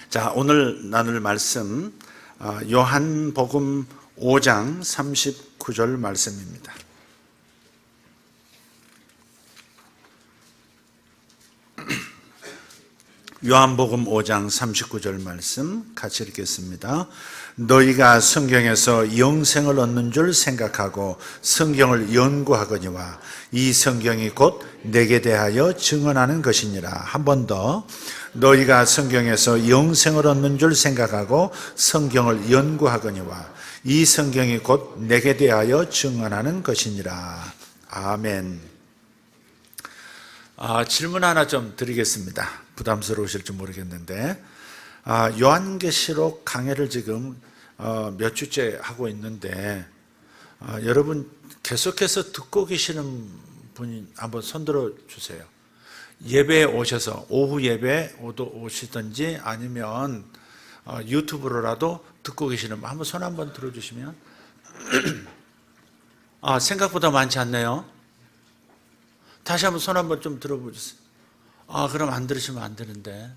자, 오늘 나눌 말씀 요한복음 5장 39절 말씀입니다. 요한복음 5장 39절 말씀 같이 읽겠습니다. 너희가 성경에서 영생을 얻는 줄 생각하고 성경을 연구하거니와 이 성경이 곧 내게 대하여 증언하는 것이니라. 한 번 더. 너희가 성경에서 영생을 얻는 줄 생각하고 성경을 연구하거니와 이 성경이 곧 내게 대하여 증언하는 것이니라. 아멘. 질문 하나 좀 드리겠습니다. 부담스러우실지 모르겠는데, 요한계시록 강해를 지금 몇 주째 하고 있는데, 여러분 계속해서 듣고 계시는 분이 한번 손들어 주세요. 예배에 오셔서 오후 예배에 오시든지 아니면 유튜브로라도 듣고 계시는 분 한번 손 한번 들어주시면 생각보다 많지 않네요. 다시 한번 손 한번 좀 들어보세요. 그럼 안 들으시면 안 되는데.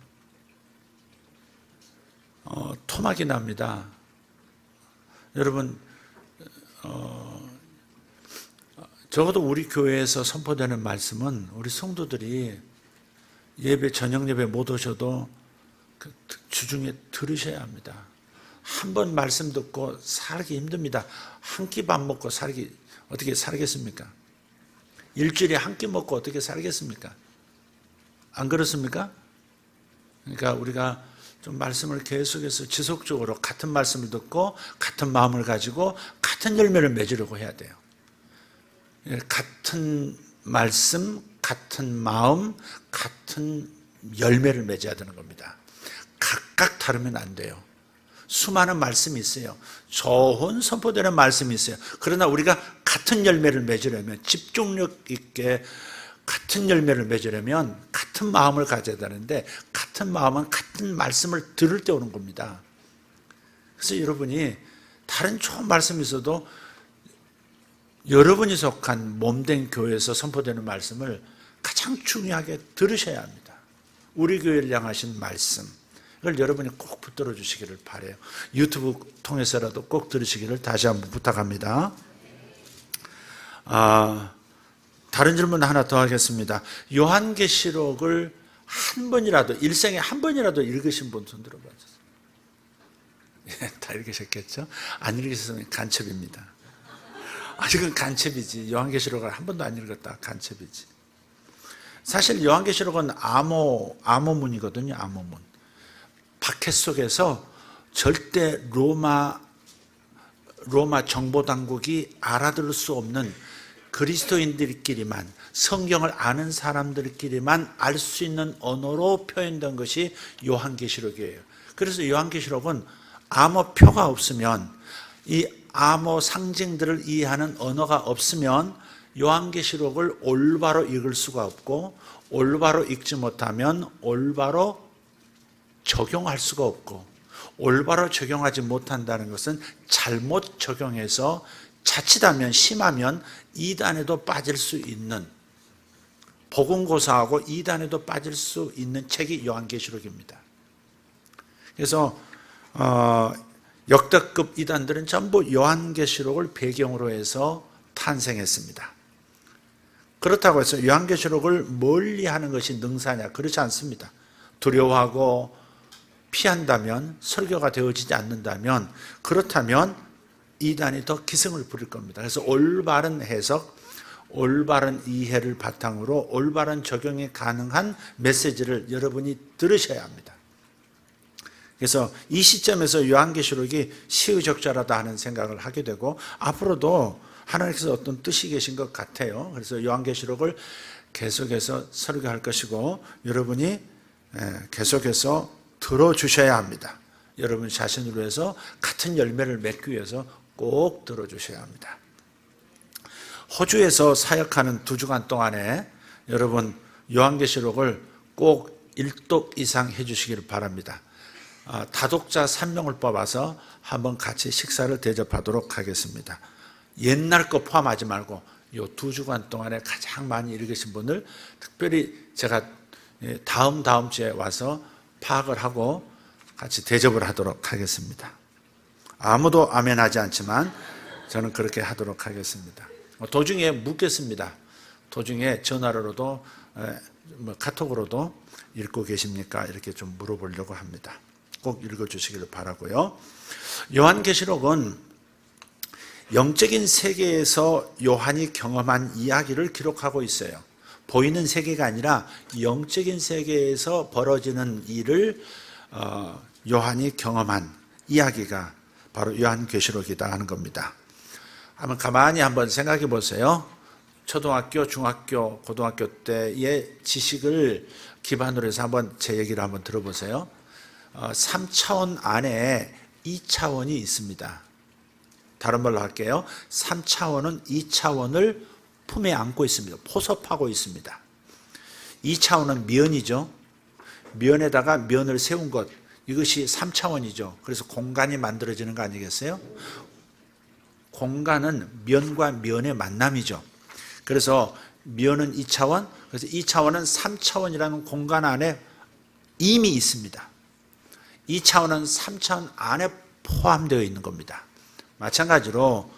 토막이 납니다. 여러분, 적어도 우리 교회에서 선포되는 말씀은 우리 성도들이 저녁 예배 못 오셔도 주중에 들으셔야 합니다. 한 번 말씀 듣고 살기 힘듭니다. 한 끼 밥 먹고 어떻게 살겠습니까? 일주일에 한 끼 먹고 어떻게 살겠습니까? 안 그렇습니까? 그러니까 우리가 좀 말씀을 계속해서 지속적으로 같은 말씀을 듣고 같은 마음을 가지고 같은 열매를 맺으려고 해야 돼요. 같은 말씀, 같은 마음, 같은 열매를 맺어야 되는 겁니다. 각각 다르면 안 돼요. 수많은 말씀이 있어요. 좋은 선포되는 말씀이 있어요. 그러나 우리가 같은 열매를 맺으려면, 집중력 있게 같은 열매를 맺으려면 같은 마음을 가져야 되는데, 같은 마음은 같은 말씀을 들을 때 오는 겁니다. 그래서 여러분이 다른 좋은 말씀이 있어도 여러분이 속한 몸된 교회에서 선포되는 말씀을 가장 중요하게 들으셔야 합니다. 우리 교회를 향하신 말씀, 이걸 여러분이 꼭 붙들어 주시기를 바라요. 유튜브 통해서라도 꼭 들으시기를 다시 한번 부탁합니다. 다른 질문 하나 더 하겠습니다. 요한계시록을 한 번이라도, 일생에 한 번이라도 읽으신 분 손 들어봐 주세요. 다 읽으셨겠죠? 안 읽으셨으면 간첩입니다. 이건 간첩이지. 요한계시록을 한 번도 안 읽었다. 간첩이지. 사실 요한계시록은 암호문이거든요. 암호문. 박해 속에서 절대 로마 정보당국이 알아들을 수 없는 그리스도인들끼리만, 성경을 아는 사람들끼리만 알 수 있는 언어로 표현된 것이 요한계시록이에요. 그래서 요한계시록은 암호표가 없으면, 이 암호 상징들을 이해하는 언어가 없으면 요한계시록을 올바로 읽을 수가 없고, 올바로 읽지 못하면 올바로 적용할 수가 없고, 올바로 적용하지 못한다는 것은 잘못 적용해서 자칫하면, 심하면 이단에도 빠질 수 있는, 복음고사하고 이단에도 빠질 수 있는 책이 요한계시록입니다. 그래서 역대급 이단들은 전부 요한계시록을 배경으로 해서 탄생했습니다. 그렇다고 해서 요한계시록을 멀리하는 것이 능사냐? 그렇지 않습니다. 두려워하고 피한다면, 설교가 되어지지 않는다면, 그렇다면 이단이 더 기승을 부릴 겁니다. 그래서 올바른 해석, 올바른 이해를 바탕으로 올바른 적용이 가능한 메시지를 여러분이 들으셔야 합니다. 그래서 이 시점에서 요한계시록이 시의적절하다 하는 생각을 하게 되고, 앞으로도 하나님께서 어떤 뜻이 계신 것 같아요. 그래서 요한계시록을 계속해서 설교할 것이고, 여러분이 계속해서 들어주셔야 합니다. 여러분 자신을 위해서 같은 열매를 맺기 위해서 꼭 들어주셔야 합니다. 호주에서 사역하는 2주간 동안에 여러분 요한계시록을 꼭 1독 이상 해주시기를 바랍니다. 다독자 3명을 뽑아서 한번 같이 식사를 대접하도록 하겠습니다. 옛날 거 포함하지 말고 요 2주간 동안에 가장 많이 읽으신 분을 특별히 제가 다음 주에 와서 파악을 하고 같이 대접을 하도록 하겠습니다. 아무도 아멘 하지 않지만 저는 그렇게 하도록 하겠습니다. 도중에 묻겠습니다. 도중에 전화로도 카톡으로도 읽고 계십니까? 이렇게 좀 물어보려고 합니다. 꼭 읽어주시기를 바라고요. 요한계시록은 영적인 세계에서 요한이 경험한 이야기를 기록하고 있어요. 보이는 세계가 아니라 영적인 세계에서 벌어지는 일을 요한이 경험한 이야기가 바로 요한계시록이다 하는 겁니다. 한번 가만히 한번 생각해 보세요. 초등학교, 중학교, 고등학교 때의 지식을 기반으로 해서 한번 제 얘기를 한번 들어보세요. 3차원 안에 2차원이 있습니다. 다른 말로 할게요. 3차원은 2차원을 품에 안고 있습니다. 포섭하고 있습니다. 2차원은 면이죠. 면에다가 면을 세운 것, 이것이 3차원이죠. 그래서 공간이 만들어지는 거 아니겠어요? 공간은 면과 면의 만남이죠. 그래서 면은 2차원, 그래서 2차원은 3차원이라는 공간 안에 이미 있습니다. 2차원은 3차원 안에 포함되어 있는 겁니다. 마찬가지로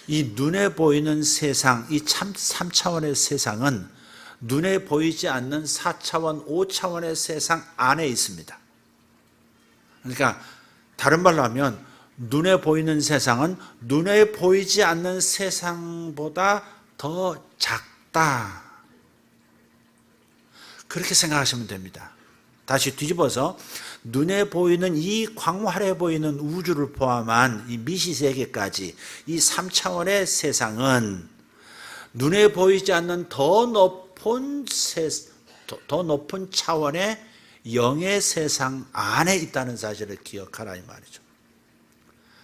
이 눈에 보이는 세상, 이 3차원의 세상은 눈에 보이지 않는 4차원, 5차원의 세상 안에 있습니다. 그러니까 다른 말로 하면 눈에 보이는 세상은 눈에 보이지 않는 세상보다 더 작다. 그렇게 생각하시면 됩니다. 다시 뒤집어서 눈에 보이는 이 광활해 보이는 우주를 포함한 이 미시세계까지 이 3차원의 세상은 눈에 보이지 않는 더 높은 차원의 영의 세상 안에 있다는 사실을 기억하라 이 말이죠.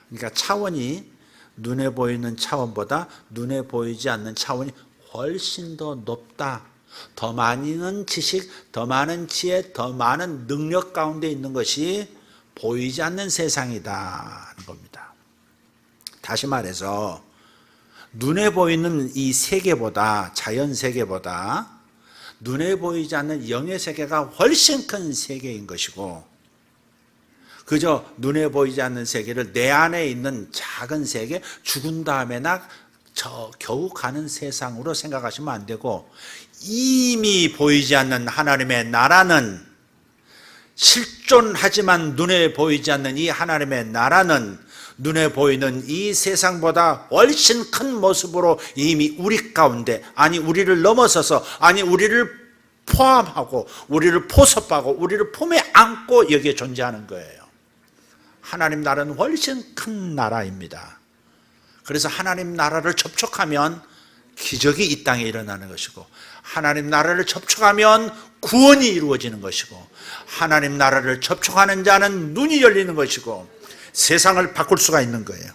그러니까 차원이 눈에 보이는 차원보다 눈에 보이지 않는 차원이 훨씬 더 높다. 더 많은 지식, 더 많은 지혜, 더 많은 능력 가운데 있는 것이 보이지 않는 세상이다 하는 겁니다. 다시 말해서 눈에 보이는 이 세계보다, 자연 세계보다 눈에 보이지 않는 영의 세계가 훨씬 큰 세계인 것이고, 그저 눈에 보이지 않는 세계를 내 안에 있는 작은 세계, 죽은 다음에 겨우 가는 세상으로 생각하시면 안 되고, 이미 보이지 않는 하나님의 나라는, 실존하지만 눈에 보이지 않는 이 하나님의 나라는 눈에 보이는 이 세상보다 훨씬 큰 모습으로 이미 우리 가운데, 아니 우리를 넘어서서, 아니 우리를 포함하고 우리를 포섭하고 우리를 품에 안고 여기에 존재하는 거예요. 하나님 나라는 훨씬 큰 나라입니다. 그래서 하나님 나라를 접촉하면 기적이 이 땅에 일어나는 것이고, 하나님 나라를 접촉하면 구원이 이루어지는 것이고, 하나님 나라를 접촉하는 자는 눈이 열리는 것이고, 세상을 바꿀 수가 있는 거예요.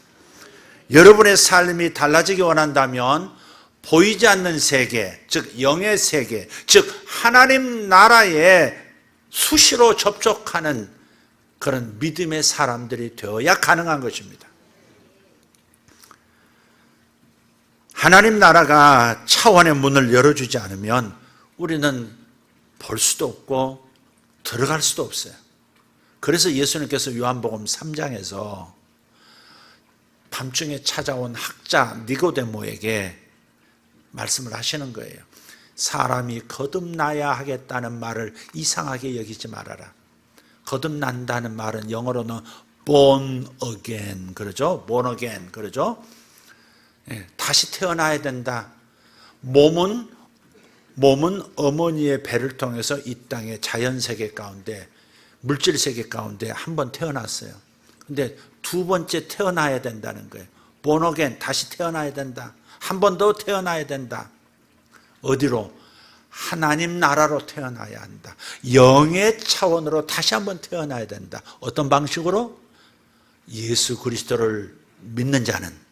여러분의 삶이 달라지기 원한다면 보이지 않는 세계, 즉 영의 세계, 즉 하나님 나라에 수시로 접촉하는 그런 믿음의 사람들이 되어야 가능한 것입니다. 하나님 나라가 차원의 문을 열어주지 않으면 우리는 볼 수도 없고 들어갈 수도 없어요. 그래서 예수님께서 요한복음 3장에서 밤중에 찾아온 학자 니고데모에게 말씀을 하시는 거예요. 사람이 거듭나야 하겠다는 말을 이상하게 여기지 말아라. 거듭난다는 말은 영어로는 born again 그러죠. born again 그러죠. 다시 태어나야 된다. 몸은 어머니의 배를 통해서 이 땅의 자연 세계 가운데, 물질 세계 가운데 한 번 태어났어요. 근데 두 번째 태어나야 된다는 거예요. born again, 다시 태어나야 된다. 한 번 더 태어나야 된다. 어디로? 하나님 나라로 태어나야 한다. 영의 차원으로 다시 한 번 태어나야 된다. 어떤 방식으로? 예수 그리스도를 믿는 자는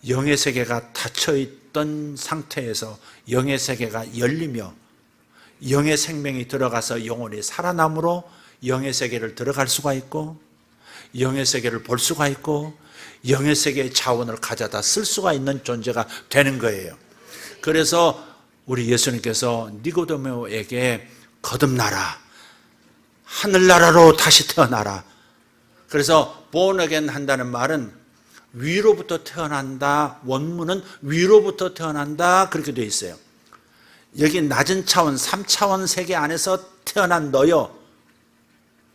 영의 세계가 닫혀있던 상태에서 영의 세계가 열리며 영의 생명이 들어가서 영혼이 살아남으로 영의 세계를 들어갈 수가 있고, 영의 세계를 볼 수가 있고, 영의 세계의 자원을 가져다 쓸 수가 있는 존재가 되는 거예요. 그래서 우리 예수님께서 니고데모에게 거듭나라, 하늘나라로 다시 태어나라. 그래서 born again 한다는 말은 위로부터 태어난다. 원문은 위로부터 태어난다. 그렇게 되어 있어요. 여기 낮은 차원, 3차원 세계 안에서 태어난 너여.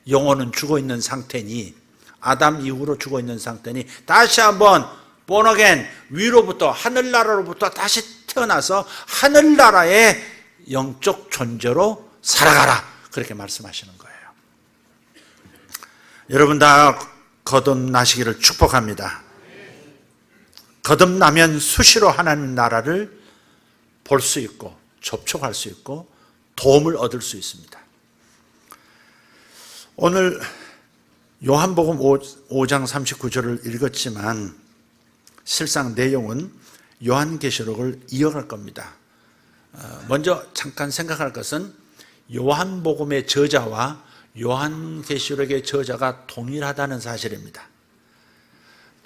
영혼은 죽어있는 상태니, 아담 이후로 죽어있는 상태니 다시 한번 born again, 위로부터 하늘나라로부터 다시 태어나서 하늘나라의 영적 존재로 살아가라. 그렇게 말씀하시는 거예요. 여러분 다 거듭나시기를 축복합니다. 거듭나면 수시로 하나님 나라를 볼 수 있고 접촉할 수 있고 도움을 얻을 수 있습니다. 오늘 요한복음 5장 39절을 읽었지만 실상 내용은 요한계시록을 이어갈 겁니다. 먼저 잠깐 생각할 것은 요한복음의 저자와 요한계시록의 저자가 동일하다는 사실입니다.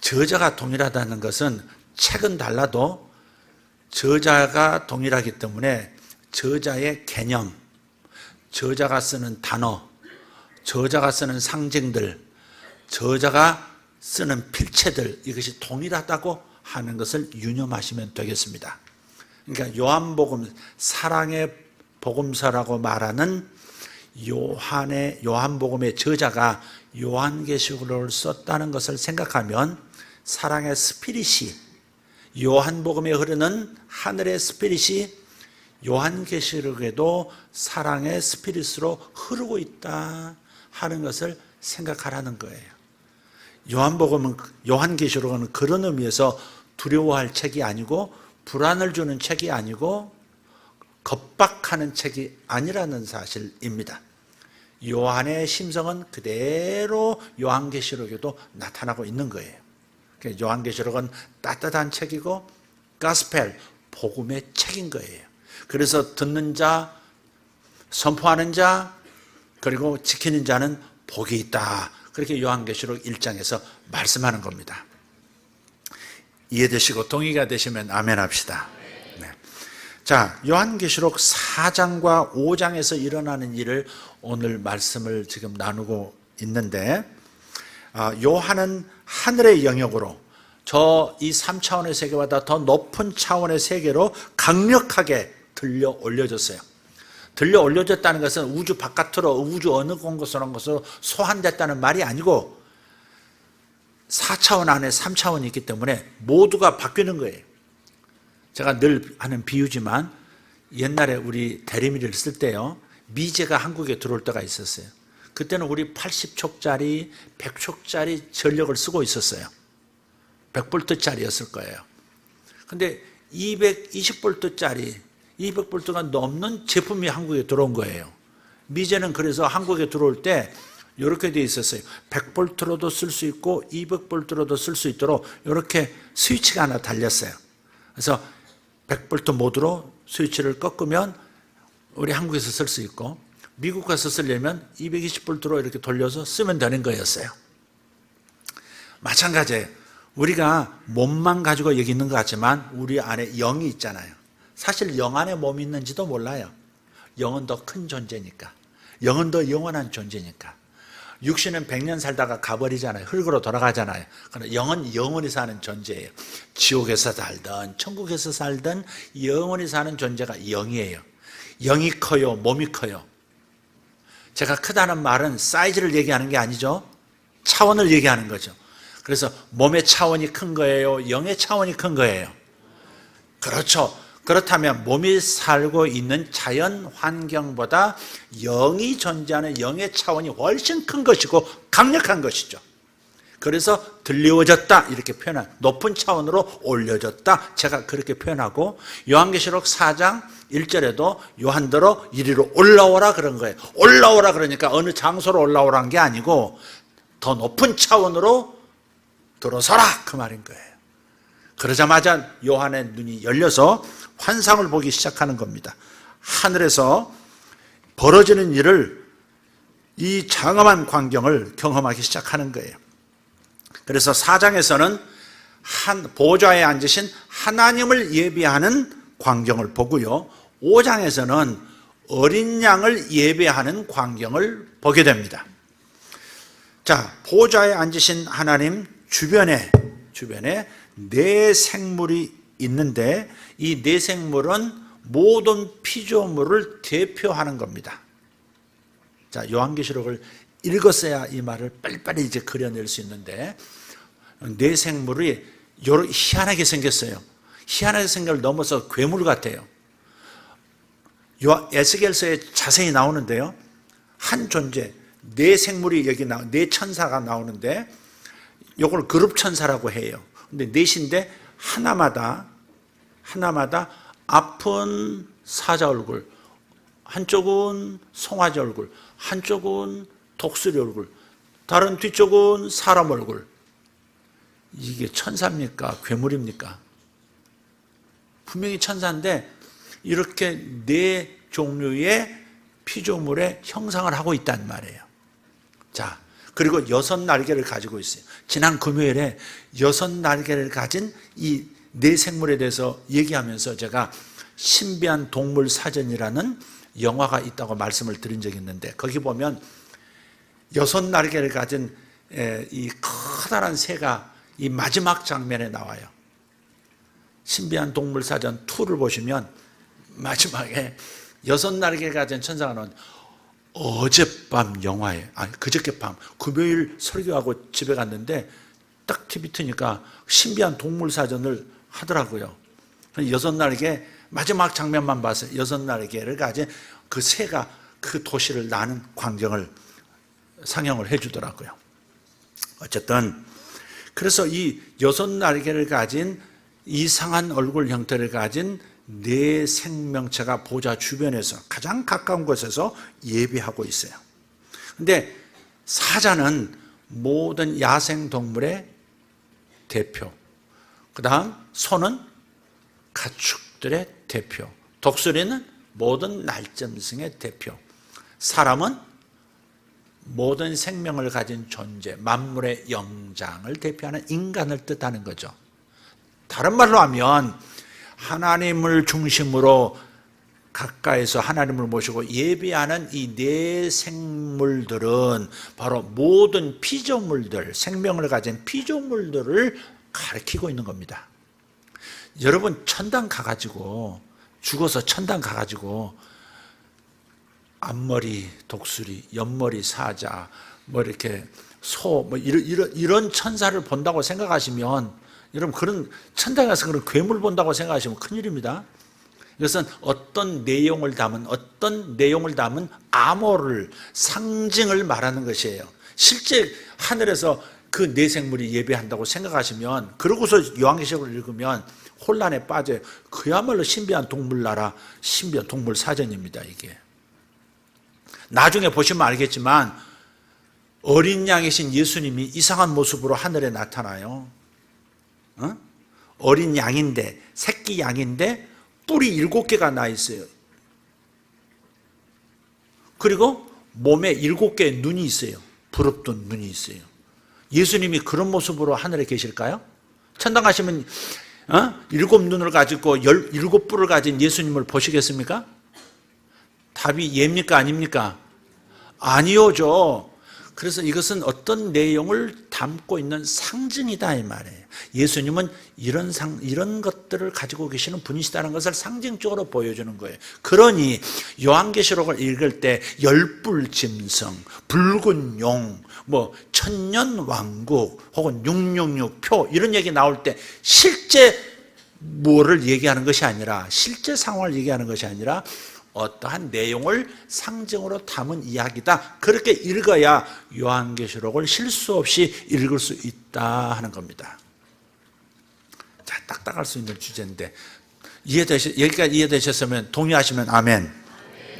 저자가 동일하다는 것은 책은 달라도 저자가 동일하기 때문에 저자의 개념, 저자가 쓰는 단어, 저자가 쓰는 상징들, 저자가 쓰는 필체들, 이것이 동일하다고 하는 것을 유념하시면 되겠습니다. 그러니까 요한복음, 사랑의 복음서라고 말하는 요한복음의 저자가 요한계시록을 썼다는 것을 생각하면 사랑의 스피릿이, 요한복음에 흐르는 하늘의 스피릿이 요한계시록에도 사랑의 스피릿으로 흐르고 있다 하는 것을 생각하라는 거예요. 요한계시록은 그런 의미에서 두려워할 책이 아니고 불안을 주는 책이 아니고 겁박하는 책이 아니라는 사실입니다. 요한의 심성은 그대로 요한계시록에도 나타나고 있는 거예요. 요한계시록은 따뜻한 책이고 가스펠, 복음의 책인 거예요. 그래서 듣는 자, 선포하는 자, 그리고 지키는 자는 복이 있다. 그렇게 요한계시록 1장에서 말씀하는 겁니다. 이해되시고 동의가 되시면 아멘 합시다. 네. 자, 요한계시록 4장과 5장에서 일어나는 일을 오늘 말씀을 지금 나누고 있는데, 요한은 하늘의 영역으로 이 3차원의 세계보다 더 높은 차원의 세계로 강력하게 들려 올려졌어요. 들려 올려졌다는 것은 우주 바깥으로, 우주 어느 곳으로 소환됐다는 말이 아니고 4차원 안에 3차원이 있기 때문에 모두가 바뀌는 거예요. 제가 늘 하는 비유지만 옛날에 우리 대리미를 쓸 때요, 미제가 한국에 들어올 때가 있었어요. 그때는 우리 80촉짜리, 100촉짜리 전력을 쓰고 있었어요. 100볼트짜리였을 거예요. 근데 220볼트짜리, 200볼트가 넘는 제품이 한국에 들어온 거예요. 미제는 그래서 한국에 들어올 때 이렇게 돼 있었어요. 100볼트로도 쓸 수 있고 200볼트로도 쓸 수 있도록 이렇게 스위치가 하나 달렸어요. 그래서 100볼트 모드로 스위치를 꺾으면 우리 한국에서 쓸 수 있고, 미국 가서 쓰려면 220볼트로 이렇게 돌려서 쓰면 되는 거였어요. 마찬가지예요. 우리가 몸만 가지고 여기 있는 것 같지만 우리 안에 영이 있잖아요. 사실 영 안에 몸이 있는지도 몰라요. 영은 더 큰 존재니까. 영은 더 영원한 존재니까. 육신은 100년 살다가 가버리잖아요. 흙으로 돌아가잖아요. 그러나 영은 영원히 사는 존재예요. 지옥에서 살든 천국에서 살든 영원히 사는 존재가 영이에요. 영이 커요? 몸이 커요? 제가 크다는 말은 사이즈를 얘기하는 게 아니죠. 차원을 얘기하는 거죠. 그래서 몸의 차원이 큰 거예요? 영의 차원이 큰 거예요? 그렇죠. 그렇다면 몸이 살고 있는 자연 환경보다 영이 존재하는 영의 차원이 훨씬 큰 것이고 강력한 것이죠. 그래서 들리워졌다 이렇게 표현한, 높은 차원으로 올려졌다, 제가 그렇게 표현하고, 요한계시록 4장 1절에도 요한더러 이리로 올라오라 그런 거예요. 올라오라 그러니까 어느 장소로 올라오라는 게 아니고 더 높은 차원으로 들어서라 그 말인 거예요. 그러자마자 요한의 눈이 열려서 환상을 보기 시작하는 겁니다. 하늘에서 벌어지는 일을, 이 장엄한 광경을 경험하기 시작하는 거예요. 그래서 4장에서는 보좌에 앉으신 하나님을 예비하는 광경을 보고요, 5장에서는 어린 양을 예배하는 광경을 보게 됩니다. 자, 보좌에 앉으신 하나님 주변에 네 생물이 있는데 이 네 생물은 모든 피조물을 대표하는 겁니다. 자, 요한계시록을 읽었어야 이 말을 빨리빨리 이제 그려낼 수 있는데, 네 생물이 여러 희한하게 생겼어요. 희한하게 생각을 넘어서 괴물 같아요. 에스겔서에 자세히 나오는데요. 한 존재, 네 생물이 여기 네 천사가 나오는데, 이걸 그룹 천사라고 해요. 근데 넷인데 하나마다 아픈 사자 얼굴, 한쪽은 송아지 얼굴, 한쪽은 독수리 얼굴, 다른 뒤쪽은 사람 얼굴. 이게 천사입니까? 괴물입니까? 분명히 천사인데 이렇게 네 종류의 피조물의 형상을 하고 있단 말이에요. 자, 그리고 6날개를 가지고 있어요. 지난 금요일에 6날개를 가진 이 네 생물에 대해서 얘기하면서 제가 신비한 동물 사전이라는 영화가 있다고 말씀을 드린 적이 있는데, 거기 보면 6날개를 가진 이 커다란 새가 이 마지막 장면에 나와요. 신비한 동물 사전 2를 보시면 마지막에 6날개 가진 천사가 나오는데, 어젯밤 영화에, 그저께 밤 금요일 설교하고 집에 갔는데 딱 TV 트니까 신비한 동물 사전을 하더라고요. 6날개 마지막 장면만 봤어요. 6날개를 가진 그 새가 그 도시를 나는 광경을 상영을 해주더라고요. 어쨌든 그래서 이 6날개를 가진 이상한 얼굴 형태를 가진 네 생명체가 보좌 주변에서 가장 가까운 곳에서 예배하고 있어요. 근데 사자는 모든 야생동물의 대표, 그 다음 소는 가축들의 대표, 독수리는 모든 날짐승의 대표, 사람은 모든 생명을 가진 존재, 만물의 영장을 대표하는 인간을 뜻하는 거죠. 다른 말로 하면 하나님을 중심으로 가까이서 하나님을 모시고 예배하는 이 네 생물들은 바로 모든 피조물들, 생명을 가진 피조물들을 가리키고 있는 겁니다. 여러분, 천당 가가지고, 죽어서 천당 가가지고 앞머리 독수리, 옆머리 사자, 뭐 이렇게 소, 뭐 이런 천사를 본다고 생각하시면, 여러분, 그런 천당에 가서 그런 괴물 본다고 생각하시면 큰일입니다. 이것은 어떤 내용을 담은 암호를, 상징을 말하는 것이에요. 실제 하늘에서 그 네 생물이 예배한다고 생각하시면, 그러고서 요한계시록을 읽으면 혼란에 빠져요. 그야말로 신비한 동물 나라, 신비한 동물 사전입니다, 이게. 나중에 보시면 알겠지만 어린 양이신 예수님이 이상한 모습으로 하늘에 나타나요. 어린 양인데, 새끼 양인데 뿔이 7개가 나 있어요. 그리고 몸에 7개의 눈이 있어요. 부릅뜬 눈이 있어요. 예수님이 그런 모습으로 하늘에 계실까요? 천당 가시면 7눈을 가지고 17뿔을 가진 예수님을 보시겠습니까? 답이 예입니까? 아닙니까? 아니오죠. 그래서 이것은 어떤 내용을 담고 있는 상징이다 이 말이에요. 예수님은 이런 것들을 가지고 계시는 분이시다는 것을 상징적으로 보여주는 거예요. 그러니 요한계시록을 읽을 때 열불 짐승, 붉은 용, 뭐 천년왕국 혹은 666표 이런 얘기 나올 때 실제 뭐를 얘기하는 것이 아니라, 실제 상황을 얘기하는 것이 아니라 어떠한 내용을 상징으로 담은 이야기다, 그렇게 읽어야 요한계시록을 실수 없이 읽을 수 있다 하는 겁니다. 자, 딱딱할 수 있는 주제인데 여기까지 이해되셨으면 동의하시면 아멘.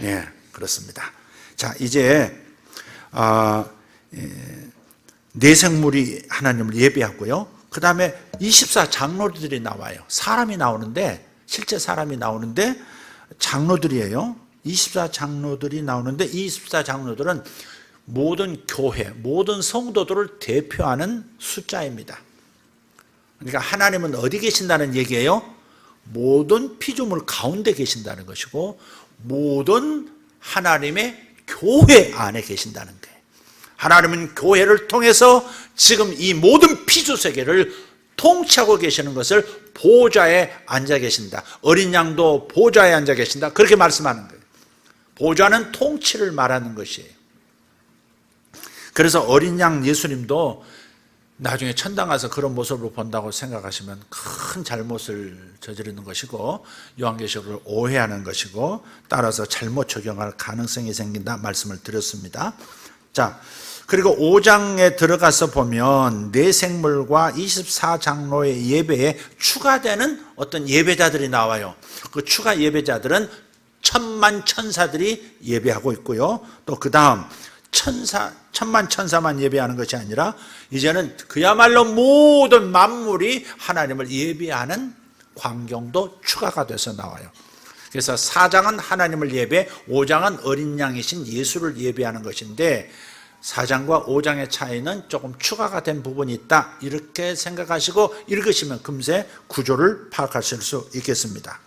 네, 그렇습니다. 자, 이제 네 생물이 하나님을 예배하고요. 그 다음에 24장로들이 나와요. 사람이 나오는데, 실제 사람이 나오는데 장로들이에요. 24장로들이 나오는데, 이 24장로들은 모든 교회, 모든 성도들을 대표하는 숫자입니다. 그러니까 하나님은 어디 계신다는 얘기예요? 모든 피조물 가운데 계신다는 것이고, 모든 하나님의 교회 안에 계신다는 거예요. 하나님은 교회를 통해서 지금 이 모든 피조 세계를 통치하고 계시는 것을 보좌에 앉아 계신다. 어린 양도 보좌에 앉아 계신다. 그렇게 말씀하는 거예요. 보좌는 통치를 말하는 것이에요. 그래서 어린 양 예수님도 나중에 천당 가서 그런 모습을 본다고 생각하시면 큰 잘못을 저지르는 것이고 요한계시록을 오해하는 것이고 따라서 잘못 적용할 가능성이 생긴다 말씀을 드렸습니다. 자, 그리고 5장에 들어가서 보면 네 생물과 24장로의 예배에 추가되는 어떤 예배자들이 나와요. 그 추가 예배자들은 천만 천사들이 예배하고 있고요. 또 그 다음 천만 천사만 예배하는 것이 아니라 이제는 그야말로 모든 만물이 하나님을 예배하는 광경도 추가가 돼서 나와요. 그래서 4장은 하나님을 예배, 5장은 어린 양이신 예수를 예배하는 것인데 4장과 5장의 차이는 조금 추가가 된 부분이 있다, 이렇게 생각하시고 읽으시면 금세 구조를 파악하실 수 있겠습니다.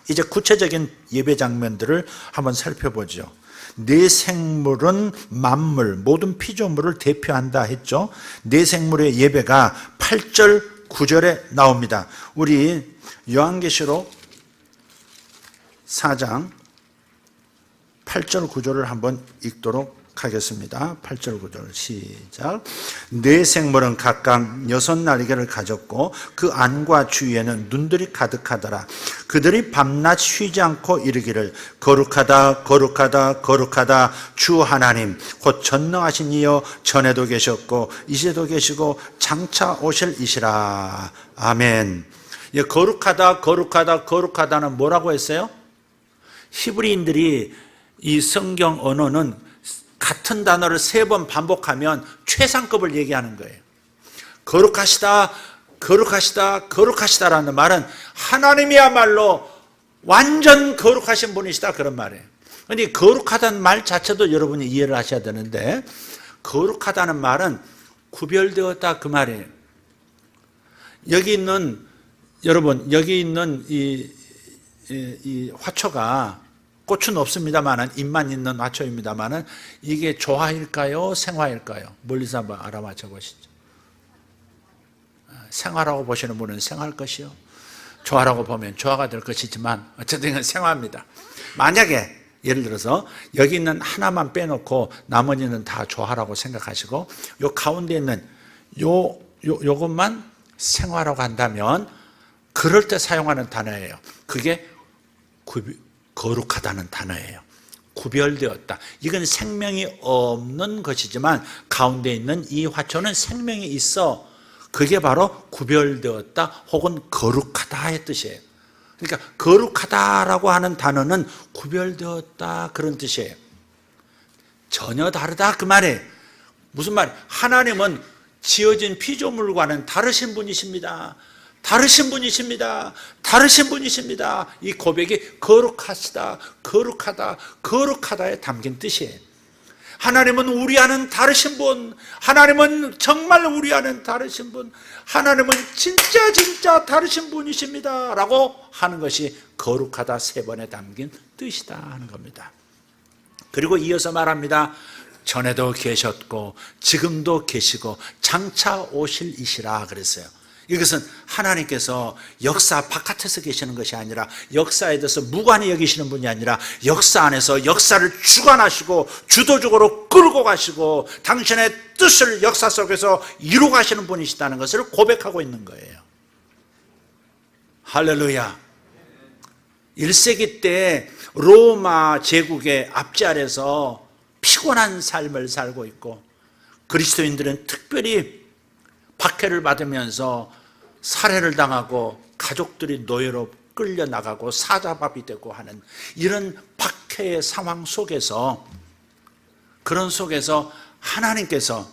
이제 구체적인 예배 장면들을 한번 살펴보죠. 네 생물은 만물, 모든 피조물을 대표한다 했죠. 네 생물의 예배가 8절, 9절에 나옵니다. 우리 요한계시록 4장 8절, 9절을 한번 읽도록 하겠습니다. 8절 9절 시작. 네 생물은 각각 6날개를 가졌고 그 안과 주위에는 눈들이 가득하더라. 그들이 밤낮 쉬지 않고 이르기를 거룩하다 거룩하다 거룩하다 주 하나님 곧 전능하신 이여 전에도 계셨고 이제도 계시고 장차 오실 이시라. 아멘. 거룩하다 거룩하다 거룩하다는 뭐라고 했어요? 히브리인들이 이 성경 언어는 같은 단어를 3번 반복하면 최상급을 얘기하는 거예요. 거룩하시다, 거룩하시다, 거룩하시다라는 말은 하나님이야말로 완전 거룩하신 분이시다, 그런 말이에요. 그런데 거룩하다는 말 자체도 여러분이 이해를 하셔야 되는데, 거룩하다는 말은 구별되었다, 그 말이에요. 여기 있는, 여러분, 여기 있는 이 화초가 꽃은 없습니다만은, 잎만 있는 화초입니다만은, 이게 조화일까요? 생화일까요? 멀리서 한번 알아맞혀 보시죠. 생화라고 보시는 분은 생화일 것이요. 조화라고 보면 조화가 될 것이지만, 어쨌든 이건 생화입니다. 만약에, 예를 들어서, 여기 있는 하나만 빼놓고, 나머지는 다 조화라고 생각하시고, 요 가운데 있는 요것만 생화라고 한다면, 그럴 때 사용하는 단어예요. 그게 거룩하다는 단어예요. 구별되었다. 이건 생명이 없는 것이지만 가운데 있는 이 화초는 생명이 있어. 그게 바로 구별되었다 혹은 거룩하다의 뜻이에요. 그러니까 거룩하다라고 하는 단어는 구별되었다, 그런 뜻이에요. 전혀 다르다, 그 말이에요. 무슨 말이에요? 하나님은 지어진 피조물과는 다르신 분이십니다. 다르신 분이십니다. 다르신 분이십니다. 이 고백이 거룩하시다, 거룩하다, 거룩하다에 담긴 뜻이에요. 하나님은 우리와는 다르신 분, 하나님은 정말 우리와는 다르신 분, 하나님은 진짜 다르신 분이십니다 라고 하는 것이 거룩하다 3번에 담긴 뜻이다 하는 겁니다. 그리고 이어서 말합니다. 전에도 계셨고 지금도 계시고 장차 오실 이시라 그랬어요. 이것은 하나님께서 역사 바깥에서 계시는 것이 아니라, 역사에 대해서 무관히 여기시는 분이 아니라 역사 안에서 역사를 주관하시고 주도적으로 끌고 가시고 당신의 뜻을 역사 속에서 이루어 가시는 분이시다는 것을 고백하고 있는 거예요. 할렐루야. 1세기 때 로마 제국의 압제 아래서 피곤한 삶을 살고 있고, 그리스도인들은 특별히 박해를 받으면서 살해를 당하고 가족들이 노예로 끌려나가고 사자밥이 되고 하는 이런 박해의 상황 속에서, 그런 속에서 하나님께서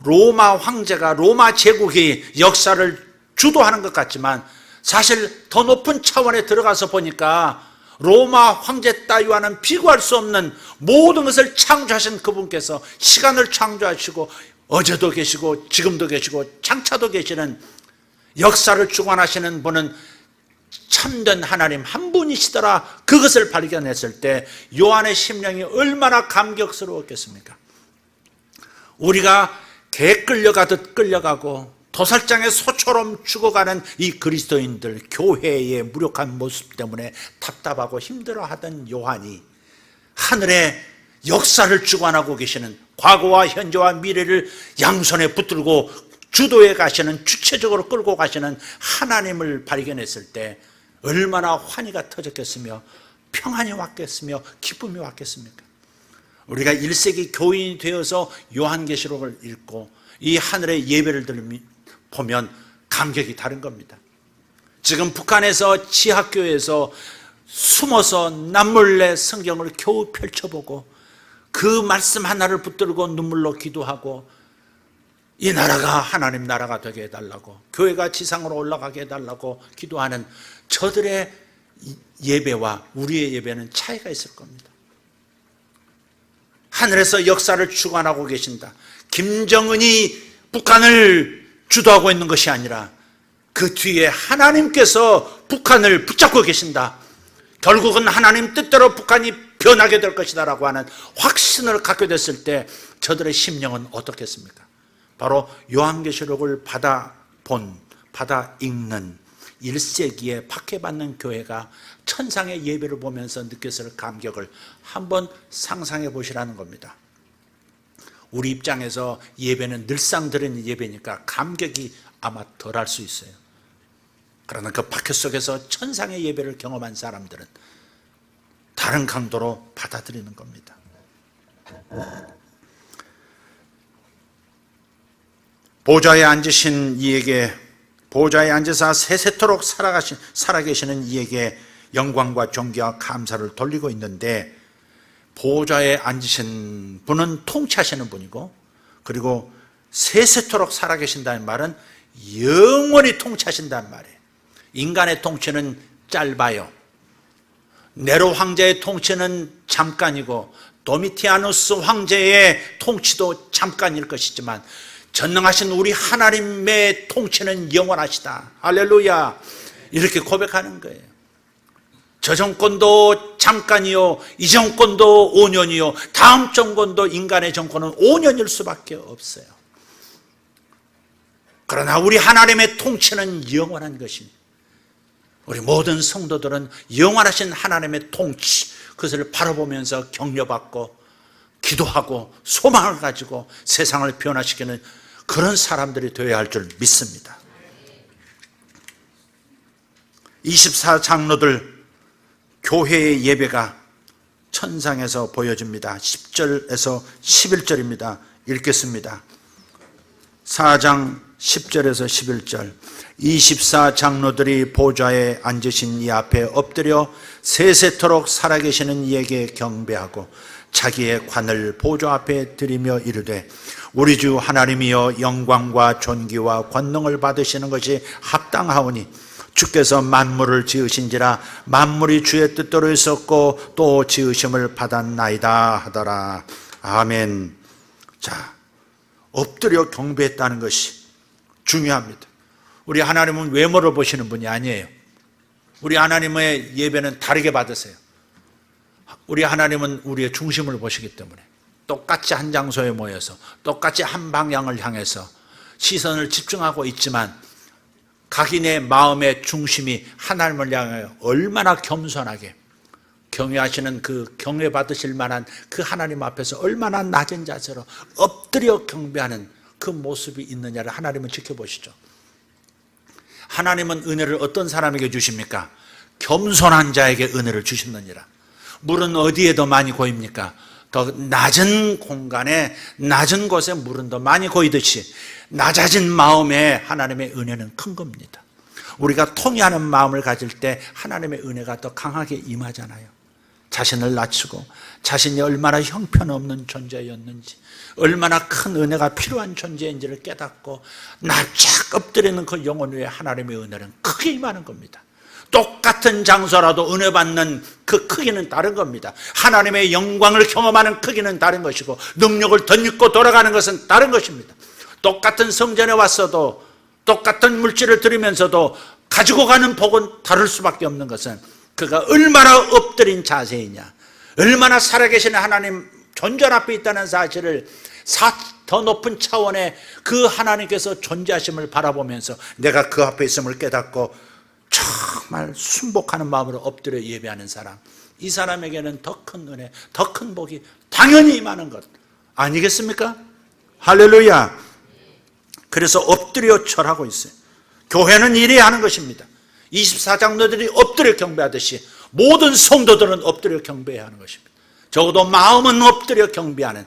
로마 황제가, 로마 제국이 역사를 주도하는 것 같지만 사실 더 높은 차원에 들어가서 보니까 로마 황제 따위와는 비교할 수 없는 모든 것을 창조하신 그분께서 시간을 창조하시고 어제도 계시고 지금도 계시고 장차도 계시는 역사를 주관하시는 분은 참된 하나님 한 분이시더라, 그것을 발견했을 때 요한의 심령이 얼마나 감격스러웠겠습니까? 우리가 개 끌려가듯 끌려가고 도살장의 소처럼 죽어가는 이 그리스도인들, 교회의 무력한 모습 때문에 답답하고 힘들어하던 요한이 하늘의 역사를 주관하고 계시는, 과거와 현재와 미래를 양손에 붙들고 주도해 가시는, 주체적으로 끌고 가시는 하나님을 발견했을 때 얼마나 환희가 터졌겠으며 평안이 왔겠으며 기쁨이 왔겠습니까? 우리가 1세기 교인이 되어서 요한계시록을 읽고 이 하늘의 예배를 보면 감격이 다른 겁니다. 지금 북한에서 지하교에서 숨어서 남몰래 성경을 겨우 펼쳐보고 그 말씀 하나를 붙들고 눈물로 기도하고 이 나라가 하나님 나라가 되게 해달라고, 교회가 지상으로 올라가게 해달라고 기도하는 저들의 예배와 우리의 예배는 차이가 있을 겁니다. 하늘에서 역사를 주관하고 계신다. 김정은이 북한을 주도하고 있는 것이 아니라 그 뒤에 하나님께서 북한을 붙잡고 계신다. 결국은 하나님 뜻대로 북한이 변하게 될 것이다 라고 하는 확신을 갖게 됐을 때 저들의 심령은 어떻겠습니까? 바로 요한계시록을 받아 읽는 1세기에 박해받는 교회가 천상의 예배를 보면서 느꼈을 감격을 한번 상상해 보시라는 겁니다. 우리 입장에서 예배는 늘상 드리는 예배니까 감격이 아마 덜할 수 있어요. 그러나 그 박해 속에서 천상의 예배를 경험한 사람들은 다른 강도로 받아들이는 겁니다. 보좌에 앉으신 이에게, 보좌에 앉으사 세세토록 살아계시는 이에게 영광과 존귀와 감사를 돌리고 있는데, 보좌에 앉으신 분은 통치하시는 분이고, 그리고 세세토록 살아계신다는 말은 영원히 통치하신다는 말이에요. 인간의 통치는 짧아요. 네로 황제의 통치는 잠깐이고 도미티아누스 황제의 통치도 잠깐일 것이지만 전능하신 우리 하나님의 통치는 영원하시다. 할렐루야. 이렇게 고백하는 거예요. 저 정권도 잠깐이요, 이 정권도 5년이요, 다음 정권도, 인간의 정권은 5년일 수밖에 없어요. 그러나 우리 하나님의 통치는 영원한 것입니다. 우리 모든 성도들은 영원하신 하나님의 통치, 그것을 바라보면서 격려받고 기도하고 소망을 가지고 세상을 변화시키는 그런 사람들이 되어야 할 줄 믿습니다. 24장로들 교회의 예배가 천상에서 보여집니다. 10절에서 11절입니다. 읽겠습니다. 4장 10절에서 11절. 24장로들이 보좌에 앉으신 이 앞에 엎드려 세세토록 살아계시는 이에게 경배하고 자기의 관을 보좌 앞에 드리며 이르되, 우리 주 하나님이여, 영광과 존귀와 권능을 받으시는 것이 합당하오니 주께서 만물을 지으신지라 만물이 주의 뜻대로 있었고 또 지으심을 받았나이다 하더라. 아멘. 자, 엎드려 경배했다는 것이 중요합니다. 우리 하나님은 외모를 보시는 분이 아니에요. 우리 하나님의 예배는 다르게 받으세요. 우리 하나님은 우리의 중심을 보시기 때문에 똑같이 한 장소에 모여서 똑같이 한 방향을 향해서 시선을 집중하고 있지만 각인의 마음의 중심이 하나님을 향하여 얼마나 겸손하게 경외하시는, 그 경외 받으실 만한 그 하나님 앞에서 얼마나 낮은 자세로 엎드려 경배하는 그 모습이 있느냐를 하나님은 지켜보시죠. 하나님은 은혜를 어떤 사람에게 주십니까? 겸손한 자에게 은혜를 주시느니라. 물은 어디에 더 많이 고입니까? 더 낮은 공간에, 낮은 곳에 물은 더 많이 고이듯이 낮아진 마음에 하나님의 은혜는 큰 겁니다. 우리가 통회하는 마음을 가질 때 하나님의 은혜가 더 강하게 임하잖아요. 자신을 낮추고 자신이 얼마나 형편없는 존재였는지, 얼마나 큰 은혜가 필요한 존재인지를 깨닫고 납작 엎드리는 그 영혼 위에 하나님의 은혜는 크게 임하는 겁니다. 똑같은 장소라도 은혜 받는 그 크기는 다른 겁니다. 하나님의 영광을 경험하는 크기는 다른 것이고 능력을 덧입고 돌아가는 것은 다른 것입니다. 똑같은 성전에 왔어도, 똑같은 물질을 드리면서도 가지고 가는 복은 다를 수밖에 없는 것은 그가 얼마나 엎드린 자세이냐, 얼마나 살아계신 하나님 존재 앞에 있다는 사실을 더 높은 차원의 그 하나님께서 존재하심을 바라보면서 내가 그 앞에 있음을 깨닫고 정말 순복하는 마음으로 엎드려 예배하는 사람, 이 사람에게는 더 큰 은혜, 더 큰 복이 당연히 임하는 것 아니겠습니까? 할렐루야. 그래서 엎드려 절하고 있어요. 교회는 이래야 하는 것입니다. 24장로들이 엎드려 경배하듯이 모든 성도들은 엎드려 경배해야 하는 것입니다. 적어도 마음은 엎드려 경배하는,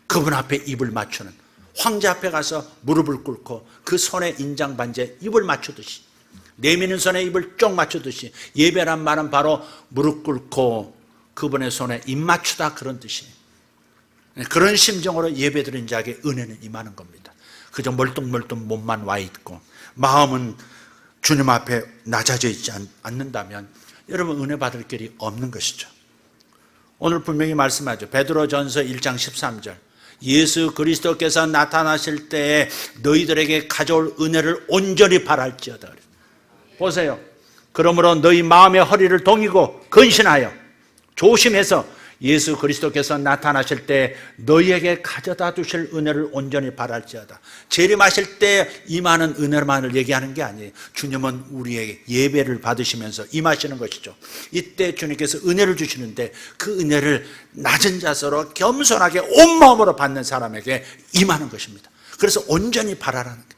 그분 앞에 입을 맞추는, 황제 앞에 가서 무릎을 꿇고 그 손에 인장반지에 입을 맞추듯이, 내미는 손에 입을 쪽 맞추듯이, 예배란 말은 바로 무릎 꿇고 그분의 손에 입 맞추다, 그런 뜻이에요. 그런 심정으로 예배드린 자에게 은혜는 임하는 겁니다. 그저 멀뚱멀뚱 몸만 와 있고 마음은 주님 앞에 낮아져 있지 않는다면 여러분 은혜 받을 길이 없는 것이죠. 오늘 분명히 말씀하죠. 베드로전서 1장 13절, 예수 그리스도께서 나타나실 때에 너희들에게 가져올 은혜를 온전히 바랄지어다. 보세요. 그러므로 너희 마음의 허리를 동이고 근신하여 조심해서 예수 그리스도께서 나타나실 때 너희에게 가져다 주실 은혜를 온전히 바랄지어다. 재림하실 때 임하는 은혜만을 얘기하는 게 아니에요. 주님은 우리에게 예배를 받으시면서 임하시는 것이죠. 이때 주님께서 은혜를 주시는데 그 은혜를 낮은 자세로 겸손하게 온 마음으로 받는 사람에게 임하는 것입니다. 그래서 온전히 바라라는 거예요.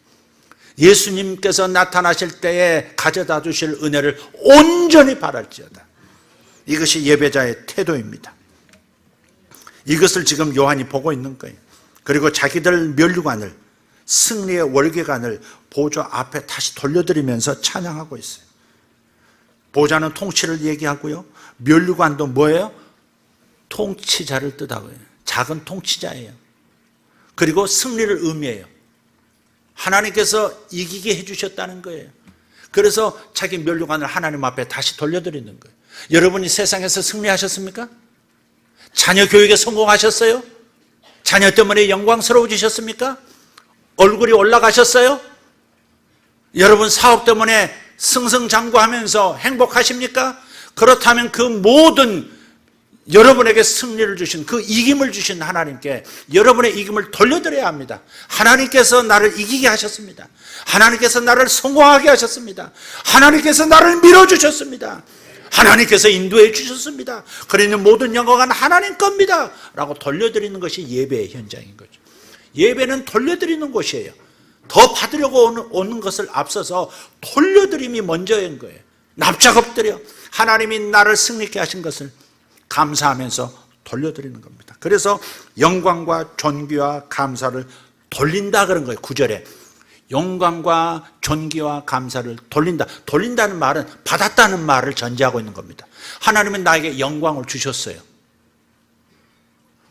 예수님께서 나타나실 때에 가져다 주실 은혜를 온전히 바랄지어다. 이것이 예배자의 태도입니다. 이것을 지금 요한이 보고 있는 거예요. 그리고 자기들 면류관을, 승리의 월계관을 보좌 앞에 다시 돌려드리면서 찬양하고 있어요. 보좌는 통치를 얘기하고요, 면류관도 뭐예요? 통치자를 뜻하고요. 작은 통치자예요. 그리고 승리를 의미해요. 하나님께서 이기게 해주셨다는 거예요. 그래서 자기 면류관을 하나님 앞에 다시 돌려드리는 거예요. 여러분이 세상에서 승리하셨습니까? 자녀 교육에 성공하셨어요? 자녀 때문에 영광스러워지셨습니까? 얼굴이 올라가셨어요? 여러분 사업 때문에 승승장구하면서 행복하십니까? 그렇다면 그 모든 여러분에게 승리를 주신, 그 이김을 주신 하나님께 여러분의 이김을 돌려드려야 합니다. 하나님께서 나를 이기게 하셨습니다. 하나님께서 나를 성공하게 하셨습니다. 하나님께서 나를 밀어주셨습니다. 하나님께서 인도해 주셨습니다. 그러니 모든 영광은 하나님 겁니다 라고 돌려드리는 것이 예배의 현장인 거죠. 예배는 돌려드리는 곳이에요. 더 받으려고 오는 것을 앞서서 돌려드림이 먼저인 거예요. 납작 엎드려 하나님이 나를 승리케 하신 것을 감사하면서 돌려드리는 겁니다. 그래서 영광과 존귀와 감사를 돌린다 그런 거예요. 9절에 영광과 존귀와 감사를 돌린다. 돌린다는 말은 받았다는 말을 전제하고 있는 겁니다. 하나님은 나에게 영광을 주셨어요.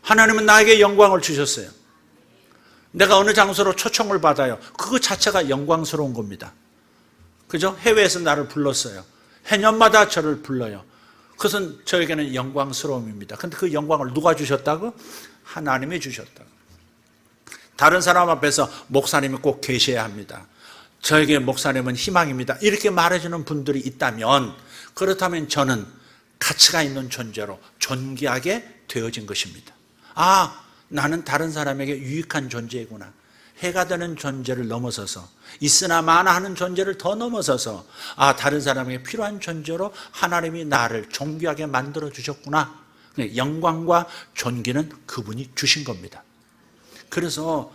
하나님은 나에게 영광을 주셨어요. 내가 어느 장소로 초청을 받아요. 그거 자체가 영광스러운 겁니다. 그죠? 해외에서 나를 불렀어요. 해년마다 저를 불러요. 그것은 저에게는 영광스러움입니다. 그런데 그 영광을 누가 주셨다고? 하나님이 주셨다고. 다른 사람 앞에서 목사님이 꼭 계셔야 합니다. 저에게 목사님은 희망입니다. 이렇게 말해주는 분들이 있다면, 그렇다면 저는 가치가 있는 존재로 존귀하게 되어진 것입니다. 아, 나는 다른 사람에게 유익한 존재이구나. 해가 되는 존재를 넘어서서, 있으나 마나 하는 존재를 더 넘어서서, 아, 다른 사람에게 필요한 존재로 하나님이 나를 존귀하게 만들어 주셨구나. 영광과 존귀는 그분이 주신 겁니다. 그래서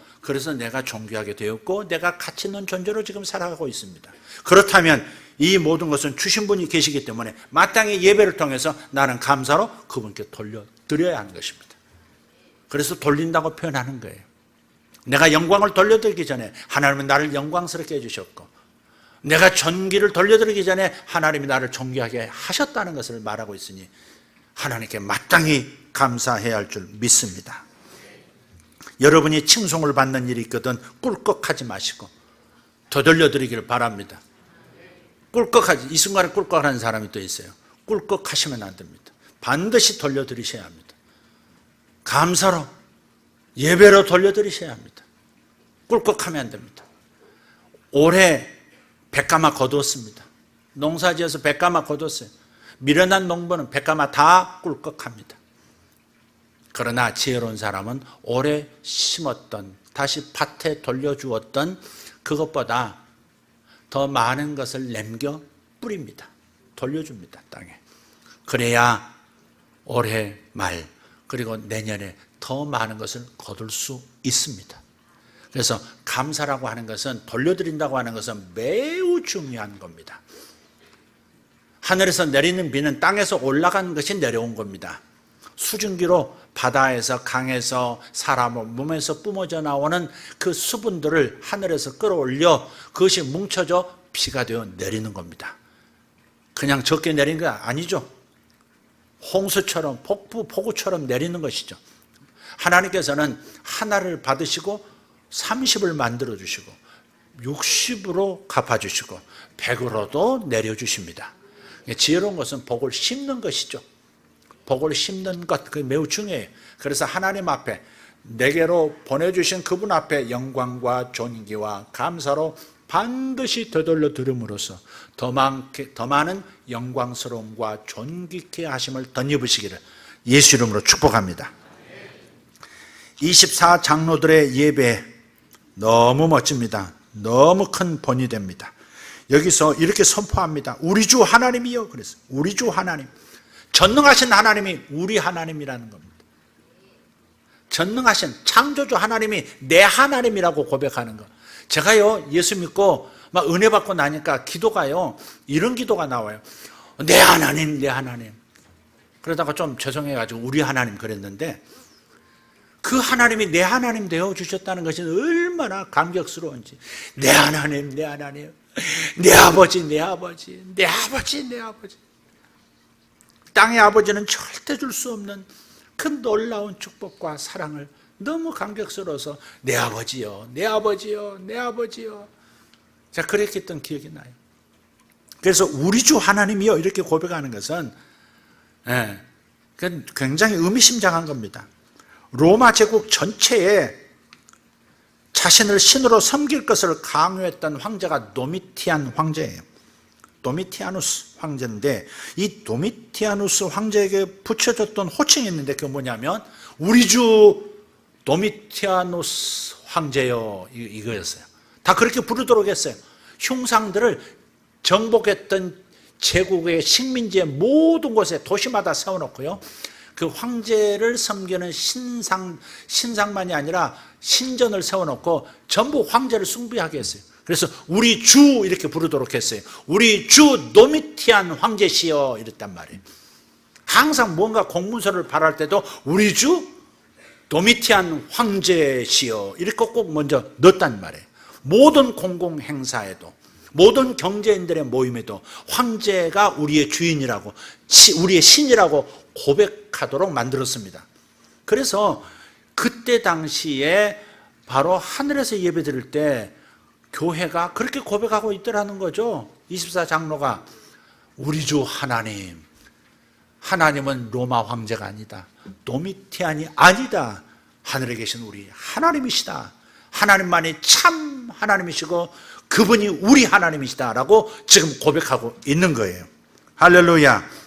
내가 존귀하게 되었고 내가 가치 있는 존재로 지금 살아가고 있습니다. 그렇다면 이 모든 것은 주신 분이 계시기 때문에 마땅히 예배를 통해서 나는 감사로 그분께 돌려드려야 하는 것입니다. 그래서 돌린다고 표현하는 거예요. 내가 영광을 돌려드리기 전에 하나님은 나를 영광스럽게 해주셨고, 내가 존귀를 돌려드리기 전에 하나님이 나를 존귀하게 하셨다는 것을 말하고 있으니 하나님께 마땅히 감사해야 할 줄 믿습니다. 여러분이 칭송을 받는 일이 있거든 꿀꺽하지 마시고 더 돌려드리기를 바랍니다. 꿀꺽하지, 이 순간에 꿀꺽하는 사람이 또 있어요. 꿀꺽하시면 안 됩니다. 반드시 돌려드리셔야 합니다. 감사로, 예배로 돌려드리셔야 합니다. 꿀꺽하면 안 됩니다. 올해 백가마 거두었습니다. 농사지어서 백가마 거뒀어요. 미련한 농부는 백가마 다 꿀꺽합니다. 그러나 지혜로운 사람은 오래 심었던, 다시 밭에 돌려주었던 그것보다 더 많은 것을 남겨 뿌립니다. 돌려줍니다, 땅에. 그래야 올해 말 그리고 내년에 더 많은 것을 거둘 수 있습니다. 그래서 감사라고 하는 것은, 돌려드린다고 하는 것은 매우 중요한 겁니다. 하늘에서 내리는 비는 땅에서 올라간 것이 내려온 겁니다. 수증기로 바다에서, 강에서, 사람 몸에서 뿜어져 나오는 그 수분들을 하늘에서 끌어올려 그것이 뭉쳐져 비가 되어 내리는 겁니다. 그냥 적게 내린 게 아니죠. 홍수처럼, 폭우처럼 내리는 것이죠. 하나님께서는 하나를 받으시고 30을 만들어 주시고 60으로 갚아주시고 100으로도 내려주십니다. 지혜로운 것은 복을 심는 것이죠. 복을 심는 것, 그게 매우 중요해요. 그래서 하나님 앞에, 내게로 보내주신 그분 앞에 영광과 존귀와 감사로 반드시 되돌려 드림으로써 더 많은 영광스러움과 존귀케 하심을 덧입으시기를 예수 이름으로 축복합니다. 24장로들의 예배 너무 멋집니다. 너무 큰 본이 됩니다. 여기서 이렇게 선포합니다. 우리 주 하나님이요. 그래서 우리 주 하나님, 전능하신 하나님이 우리 하나님이라는 겁니다. 전능하신 창조주 하나님이 내 하나님이라고 고백하는 것. 제가요, 예수 믿고 막 은혜 받고 나니까 기도가요, 이런 기도가 나와요. 내 하나님, 내 하나님. 그러다가 좀 죄송해가지고 우리 하나님 그랬는데, 그 하나님이 내 하나님 되어 주셨다는 것이 얼마나 감격스러운지. 내 하나님, 내 하나님, 내 아버지, 내 아버지, 내 아버지, 내 아버지. 땅의 아버지는 절대 줄 수 없는 그 놀라운 축복과 사랑을 너무 감격스러워서 내 아버지요, 내 아버지요, 내 아버지요. 제가 그렇게 했던 기억이 나요. 그래서 우리 주 하나님이요 이렇게 고백하는 것은 굉장히 의미심장한 겁니다. 로마 제국 전체에 자신을 신으로 섬길 것을 강요했던 황제가 도미티안 황제예요. 도미티아누스 황제인데, 이 도미티아누스 황제에게 붙여졌던 호칭이 있는데, 그게 뭐냐면 우리 주 도미티아누스 황제요, 이거였어요. 다 그렇게 부르도록 했어요. 흉상들을 정복했던 제국의 식민지의 모든 곳에 도시마다 세워놓고요, 그 황제를 섬기는 신상만이 아니라 신전을 세워놓고 전부 황제를 숭배하게 했어요. 그래서 우리 주 이렇게 부르도록 했어요. 우리 주 도미티안 황제시여 이랬단 말이에요. 항상 뭔가 공문서를 발할 때도 우리 주 도미티안 황제시여 이렇게 꼭 먼저 넣었단 말이에요. 모든 공공행사에도, 모든 경제인들의 모임에도 황제가 우리의 주인이라고, 우리의 신이라고 고백하도록 만들었습니다. 그래서 그때 당시에 바로 하늘에서 예배 드릴 때 교회가 그렇게 고백하고 있더라는 거죠. 24장로가 우리 주 하나님, 하나님은 로마 황제가 아니다, 도미티안이 아니다, 하늘에 계신 우리 하나님이시다, 하나님만이 참 하나님이시고 그분이 우리 하나님이시다라고 지금 고백하고 있는 거예요. 할렐루야.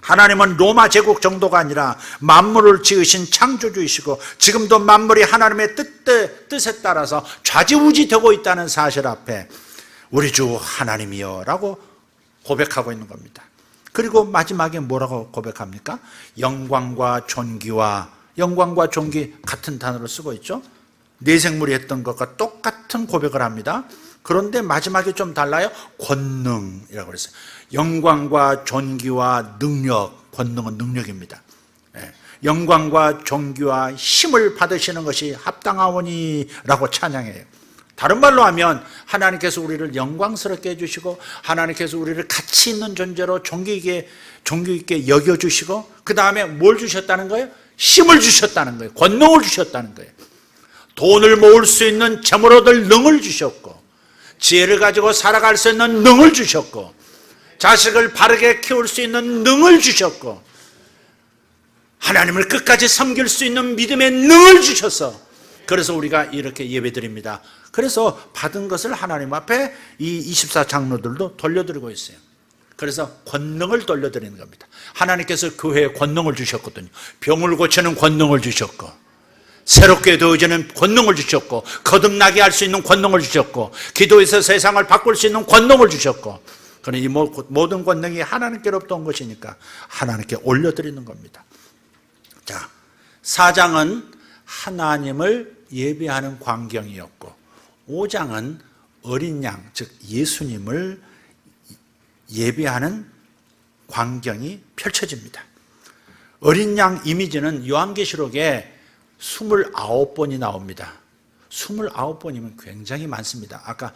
하나님은 로마 제국 정도가 아니라 만물을 지으신 창조주이시고 지금도 만물이 하나님의 뜻에 따라서 좌지우지 되고 있다는 사실 앞에 우리 주 하나님이여 라고 고백하고 있는 겁니다. 그리고 마지막에 뭐라고 고백합니까? 영광과 존귀 같은 단어를 쓰고 있죠. 내생물이 했던 것과 똑같은 고백을 합니다. 그런데 마지막에 좀 달라요. 권능이라고 그랬어요. 영광과 존귀와 능력, 권능은 능력입니다. 영광과 존귀와 힘을 받으시는 것이 합당하오니라고 찬양해요. 다른 말로 하면 하나님께서 우리를 영광스럽게 해주시고 하나님께서 우리를 가치 있는 존재로 존귀 있게 여겨주시고 그 다음에 뭘 주셨다는 거예요? 힘을 주셨다는 거예요. 권능을 주셨다는 거예요. 돈을 모을 수 있는 재물 얻을 능을 주셨고 지혜를 가지고 살아갈 수 있는 능을 주셨고 자식을 바르게 키울 수 있는 능을 주셨고 하나님을 끝까지 섬길 수 있는 믿음의 능을 주셔서 그래서 우리가 이렇게 예배드립니다. 그래서 받은 것을 하나님 앞에 이 24장로들도 돌려드리고 있어요. 그래서 권능을 돌려드리는 겁니다. 하나님께서 교회에 권능을 주셨거든요. 병을 고치는 권능을 주셨고, 새롭게 되어지는 권능을 주셨고, 거듭나게 할 수 있는 권능을 주셨고, 기도에서 세상을 바꿀 수 있는 권능을 주셨고, 그러나 이 모든 권능이 하나님께로부터 온 것이니까 하나님께 올려드리는 겁니다. 자, 4장은 하나님을 예배하는 광경이었고, 5장은 어린 양, 즉 예수님을 예배하는 광경이 펼쳐집니다. 어린 양 이미지는 요한계시록에 29번이 나옵니다. 29번이면 굉장히 많습니다. 아까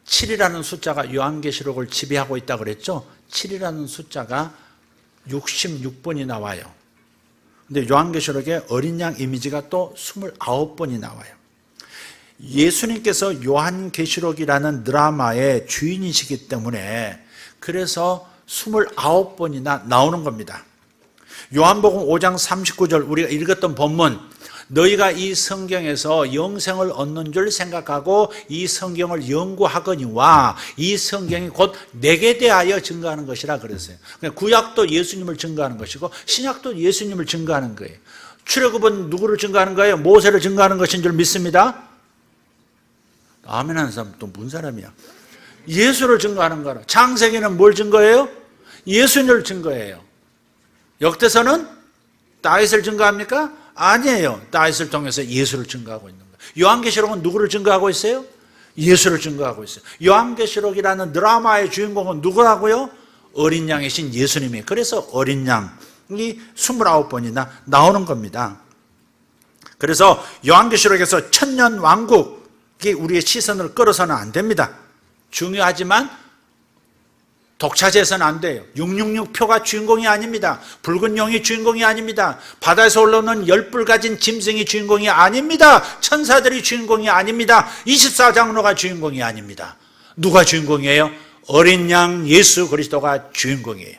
7이라는 숫자가 요한계시록을 지배하고 있다고 그랬죠? 7이라는 숫자가 66번이 나와요. 근데 요한계시록에 어린 양 이미지가 또 29번이 나와요. 예수님께서 요한계시록이라는 드라마의 주인이시기 때문에 그래서 29번이나 나오는 겁니다. 요한복음 5장 39절 우리가 읽었던 본문, 너희가 이 성경에서 영생을 얻는 줄 생각하고 이 성경을 연구하거니와 이 성경이 곧 내게 대하여 증거하는 것이라 그랬어요. 구약도 예수님을 증거하는 것이고 신약도 예수님을 증거하는 거예요. 출애굽은 누구를 증거하는 거예요? 모세를 증거하는 것인 줄 믿습니다. 아멘 하는 사람 또 무슨 사람이야? 예수를 증거하는 거라. 창세기는 뭘 증거해요? 예수님을 증거해요. 역대서는 다윗을 증거합니까? 아니에요. 다윗을 통해서 예수를 증거하고 있는 거예요. 요한계시록은 누구를 증거하고 있어요? 예수를 증거하고 있어요. 요한계시록이라는 드라마의 주인공은 누구라고요? 어린 양이신 예수님이에요. 그래서 어린 양이 29번이나 나오는 겁니다. 그래서 요한계시록에서 천년 왕국이 우리의 시선을 끌어서는 안 됩니다. 중요하지만 독차지해서는 안 돼요. 666표가 주인공이 아닙니다. 붉은 용이 주인공이 아닙니다. 바다에서 올라오는 열불 가진 짐승이 주인공이 아닙니다. 천사들이 주인공이 아닙니다. 24장로가 주인공이 아닙니다. 누가 주인공이에요? 어린 양 예수 그리스도가 주인공이에요.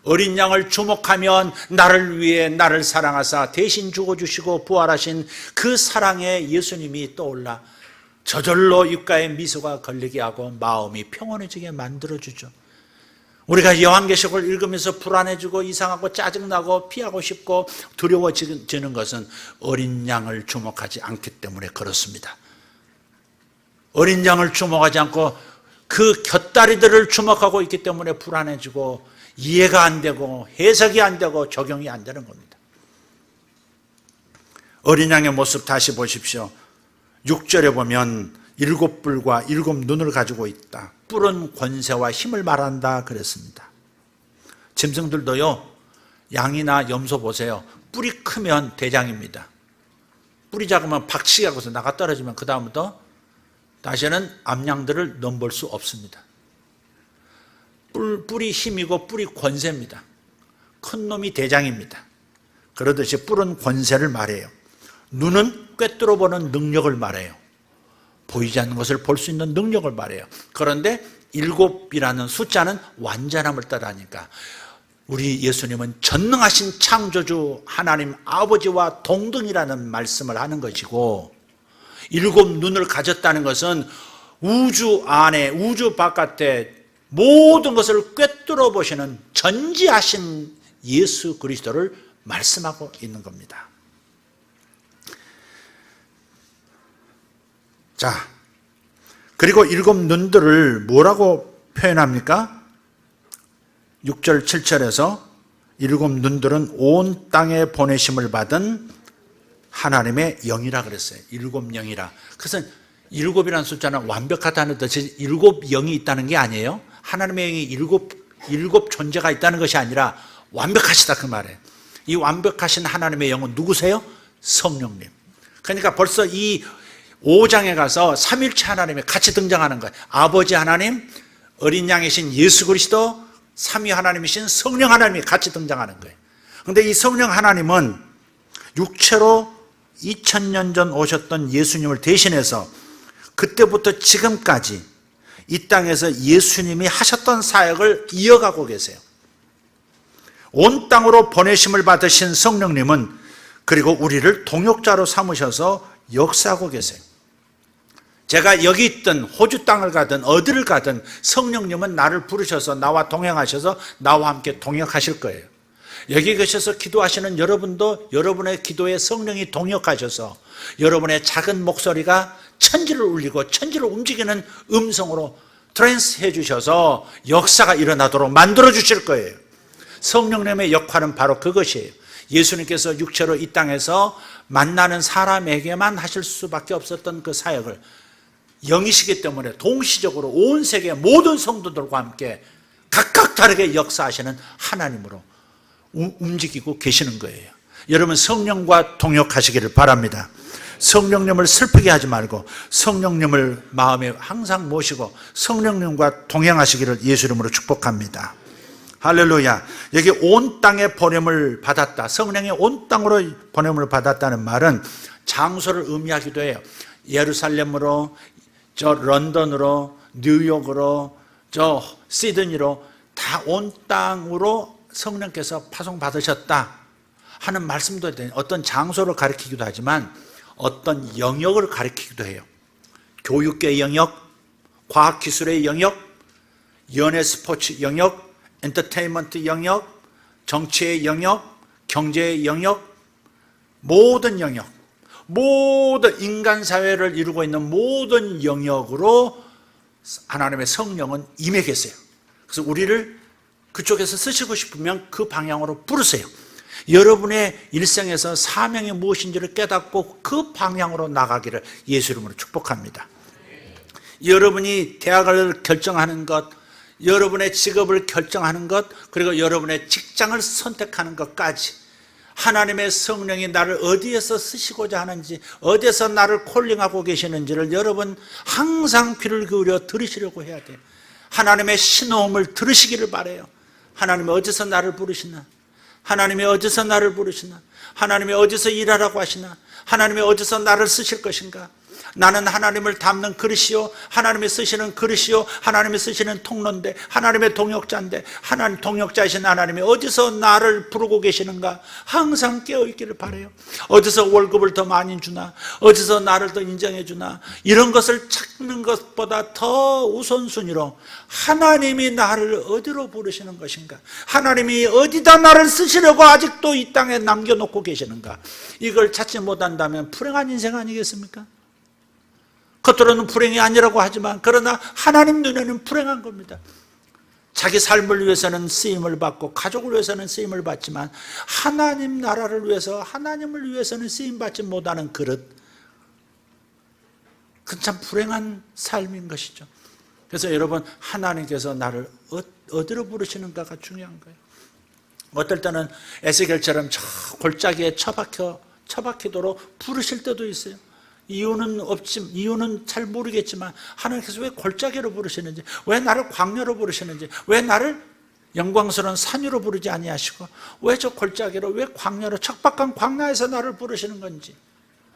어린 양을 주목하면 나를 위해 나를 사랑하사 대신 죽어주시고 부활하신 그 사랑의 예수님이 떠올라 저절로 입가에 미소가 걸리게 하고 마음이 평온해지게 만들어주죠. 우리가 요한계시록을 읽으면서 불안해지고 이상하고 짜증나고 피하고 싶고 두려워지는 것은 어린 양을 주목하지 않기 때문에 그렇습니다. 어린 양을 주목하지 않고 그 곁다리들을 주목하고 있기 때문에 불안해지고 이해가 안 되고 해석이 안 되고 적용이 안 되는 겁니다. 어린 양의 모습 다시 보십시오. 6절에 보면 7뿔과 7눈을 가지고 있다. 뿔은 권세와 힘을 말한다 그랬습니다. 짐승들도요, 양이나 염소 보세요. 뿔이 크면 대장입니다. 뿔이 작으면 박치기 하고서 나가 떨어지면 그 다음부터 다시는 암양들을 넘볼 수 없습니다. 뿔이 힘이고 뿔이 권세입니다. 큰 놈이 대장입니다. 그러듯이 뿔은 권세를 말해요. 눈은 꿰뚫어 보는 능력을 말해요. 보이지 않는 것을 볼 수 있는 능력을 말해요. 그런데 7이라는 숫자는 완전함을 따라하니까 우리 예수님은 전능하신 창조주 하나님 아버지와 동등이라는 말씀을 하는 것이고, 7 눈을 가졌다는 것은 우주 안에 우주 바깥에 모든 것을 꿰뚫어 보시는 전지하신 예수 그리스도를 말씀하고 있는 겁니다. 자, 그리고 7 눈들을 뭐라고 표현합니까? 6절 7절에서 7 눈들은 온 땅에 보내심을 받은 하나님의 영이라 그랬어요. 7 영이라. 그것은 7이라는 숫자는 완벽하다는 뜻이 7 영이 있다는 게 아니에요. 하나님의 영이 7 존재가 있다는 것이 아니라 완벽하시다 그 말이에요. 이 완벽하신 하나님의 영은 누구세요? 성령님. 그러니까 벌써 이 5장에 가서 삼일체 하나님이 같이 등장하는 거예요. 아버지 하나님, 어린 양이신 예수 그리스도, 삼위 하나님이신 성령 하나님이 같이 등장하는 거예요. 그런데 이 성령 하나님은 육체로 2000년 전 오셨던 예수님을 대신해서 그때부터 지금까지 이 땅에서 예수님이 하셨던 사역을 이어가고 계세요. 온 땅으로 보내심을 받으신 성령님은 그리고 우리를 동역자로 삼으셔서 역사하고 계세요. 제가 여기 있든 호주 땅을 가든 어디를 가든 성령님은 나를 부르셔서 나와 동행하셔서 나와 함께 동역하실 거예요. 여기 계셔서 기도하시는 여러분도 여러분의 기도에 성령이 동역하셔서 여러분의 작은 목소리가 천지를 울리고 천지를 움직이는 음성으로 트랜스 해주셔서 역사가 일어나도록 만들어 주실 거예요. 성령님의 역할은 바로 그것이에요. 예수님께서 육체로 이 땅에서 만나는 사람에게만 하실 수밖에 없었던 그 사역을 영이시기 때문에 동시적으로 온 세계 모든 성도들과 함께 각각 다르게 역사하시는 하나님으로 움직이고 계시는 거예요. 여러분 성령과 동역하시기를 바랍니다. 성령님을 슬프게 하지 말고 성령님을 마음에 항상 모시고 성령님과 동행하시기를 예수 이름으로 축복합니다. 할렐루야. 여기 온 땅에 보냄을 받았다. 성령이 온 땅으로 보냄을 받았다는 말은 장소를 의미하기도 해요. 예루살렘으로, 저 런던으로, 뉴욕으로, 저 시드니로 다 온 땅으로 성령께서 파송받으셨다 하는 말씀도 돼요. 어떤 장소를 가리키기도 하지만 어떤 영역을 가리키기도 해요. 교육계 영역, 과학기술의 영역, 연예 스포츠 영역, 엔터테인먼트 영역, 정치의 영역, 경제의 영역, 모든 영역, 모든 인간 사회를 이루고 있는 모든 영역으로 하나님의 성령은 임해 계세요. 그래서 우리를 그쪽에서 쓰시고 싶으면 그 방향으로 부르세요. 여러분의 일생에서 사명이 무엇인지를 깨닫고 그 방향으로 나가기를 예수 이름으로 축복합니다. 여러분이 대학을 결정하는 것, 여러분의 직업을 결정하는 것, 그리고 여러분의 직장을 선택하는 것까지 하나님의 성령이 나를 어디에서 쓰시고자 하는지, 어디에서 나를 콜링하고 계시는지를 여러분 항상 귀를 기울여 들으시려고 해야 돼요. 하나님의 신호음을 들으시기를 바라요. 하나님이 어디서 나를 부르시나? 하나님이 어디서 나를 부르시나? 하나님이 어디서 일하라고 하시나? 하나님이 어디서 나를 쓰실 것인가? 나는 하나님을 담는 그릇이요, 하나님이 쓰시는 그릇이요, 하나님이 쓰시는 통로인데, 하나님의 동역자인데, 하나님 동역자이신 하나님이 어디서 나를 부르고 계시는가? 항상 깨어있기를 바라요. 어디서 월급을 더 많이 주나? 어디서 나를 더 인정해 주나? 이런 것을 찾는 것보다 더 우선순위로 하나님이 나를 어디로 부르시는 것인가? 하나님이 어디다 나를 쓰시려고 아직도 이 땅에 남겨놓고 계시는가? 이걸 찾지 못한다면 불행한 인생 아니겠습니까? 겉으로는 불행이 아니라고 하지만 그러나 하나님 눈에는 불행한 겁니다. 자기 삶을 위해서는 쓰임을 받고 가족을 위해서는 쓰임을 받지만 하나님 나라를 위해서, 하나님을 위해서는 쓰임받지 못하는 그릇, 그건 참 불행한 삶인 것이죠. 그래서 여러분, 하나님께서 나를 어디로 부르시는가가 중요한 거예요. 어떨 때는 에스겔처럼 저 골짜기에 처박히도록 부르실 때도 있어요. 이유는 잘 모르겠지만 하나님께서 왜 골짜기로 부르시는지, 왜 나를 광야로 부르시는지, 왜 나를 영광스러운 산 위로 부르지 아니하시고 왜 저 골짜기로, 왜 광야로, 척박한 광야에서 나를 부르시는 건지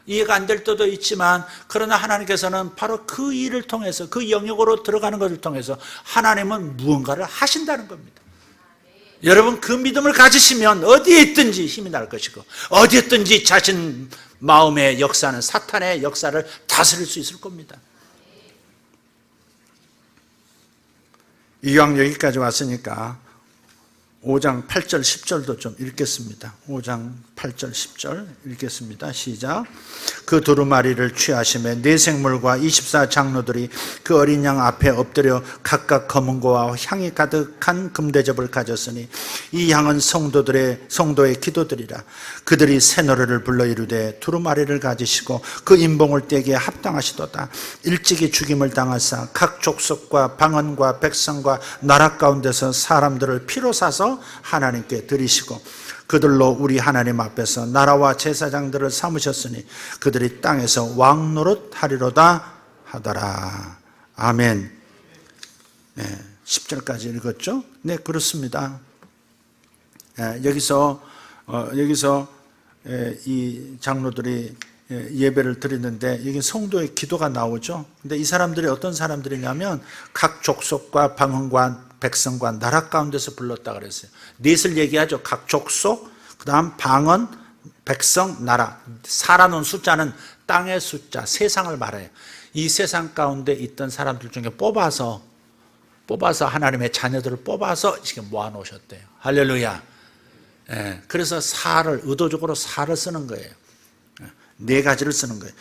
이해가 안 될 때도 있지만, 그러나 하나님께서는 바로 그 일을 통해서, 그 영역으로 들어가는 것을 통해서 하나님은 무언가를 하신다는 겁니다. 여러분, 그 믿음을 가지시면 어디에 있든지 힘이 날 것이고 어디에 있든지 자신 마음의 역사는, 사탄의 역사를 다스릴 수 있을 겁니다. 이왕 여기까지 왔으니까 5장 8절 10절도 좀 읽겠습니다. 5장 8절 10절 읽겠습니다. 시작. 그 두루마리를 취하심에 네 생물과 24 장로들이 그 어린 양 앞에 엎드려 각각 검은 고와 향이 가득한 금대접을 가졌으니 이 향은 성도의 기도들이라. 그들이 새 노래를 불러 이르되 두루마리를 가지시고 그 인봉을 떼기에 합당하시도다. 일찍이 죽임을 당하사 각 족속과 방언과 백성과 나라 가운데서 사람들을 피로 사서 하나님께 드리시고 그들로 우리 하나님 앞에서 나라와 제사장들을 삼으셨으니 그들이 땅에서 왕 노릇하리로다 하더라. 아멘. 네, 10절까지 읽었죠? 네, 그렇습니다. 여기서 이 장로들이 예배를 드리는데 여기 성도의 기도가 나오죠. 근데 이 사람들이 어떤 사람들이냐면 각 족속과 방언과 백성과 나라 가운데서 불렀다 그랬어요. 넷을 얘기하죠. 각 족속, 그 다음 방언, 백성, 나라. 사라는 숫자는 땅의 숫자, 세상을 말해요. 이 세상 가운데 있던 사람들 중에 뽑아서 하나님의 자녀들을 뽑아서 지금 모아놓으셨대요. 할렐루야. 예, 그래서 의도적으로 사를 쓰는 거예요. 네 가지를 쓰는 거예요.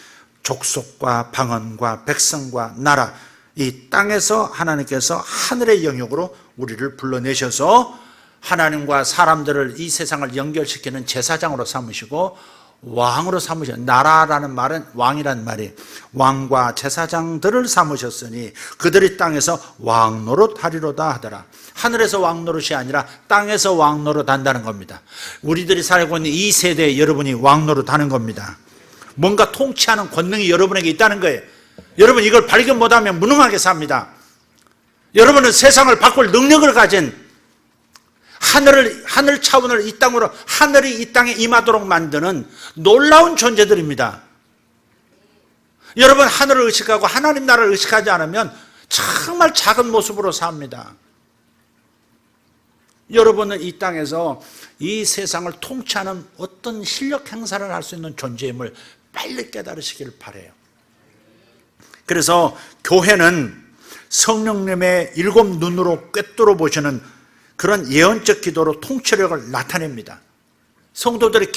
족속과 방언과 백성과 나라, 이 땅에서 하나님께서 하늘의 영역으로 우리를 불러내셔서 하나님과 사람들을, 이 세상을 연결시키는 제사장으로 삼으시고 왕으로 삼으셨. 나라라는 말은 왕이란 말이에요. 왕과 제사장들을 삼으셨으니 그들이 땅에서 왕 노릇하리로다 하더라. 하늘에서 왕 노릇이 아니라 땅에서 왕 노릇한다는 겁니다. 우리들이 살고 있는 이 세대에 여러분이 왕 노릇하는 겁니다. 뭔가 통치하는 권능이 여러분에게 있다는 거예요. 여러분 이걸 발견 못하면 무능하게 삽니다. 여러분은 세상을 바꿀 능력을 가진, 하늘 차원을 이 땅으로, 하늘이 이 땅에 임하도록 만드는 놀라운 존재들입니다. 여러분 하늘을 의식하고 하나님 나라를 의식하지 않으면 정말 작은 모습으로 삽니다. 여러분은 이 땅에서 이 세상을 통치하는 어떤 실력 행사를 할 수 있는 존재임을 빨리 깨달으시기를 바라요. 그래서 교회는 성령님의 일곱 눈으로 꿰뚫어 보시는 그런 예언적 기도로 통치력을 나타냅니다. 성도들의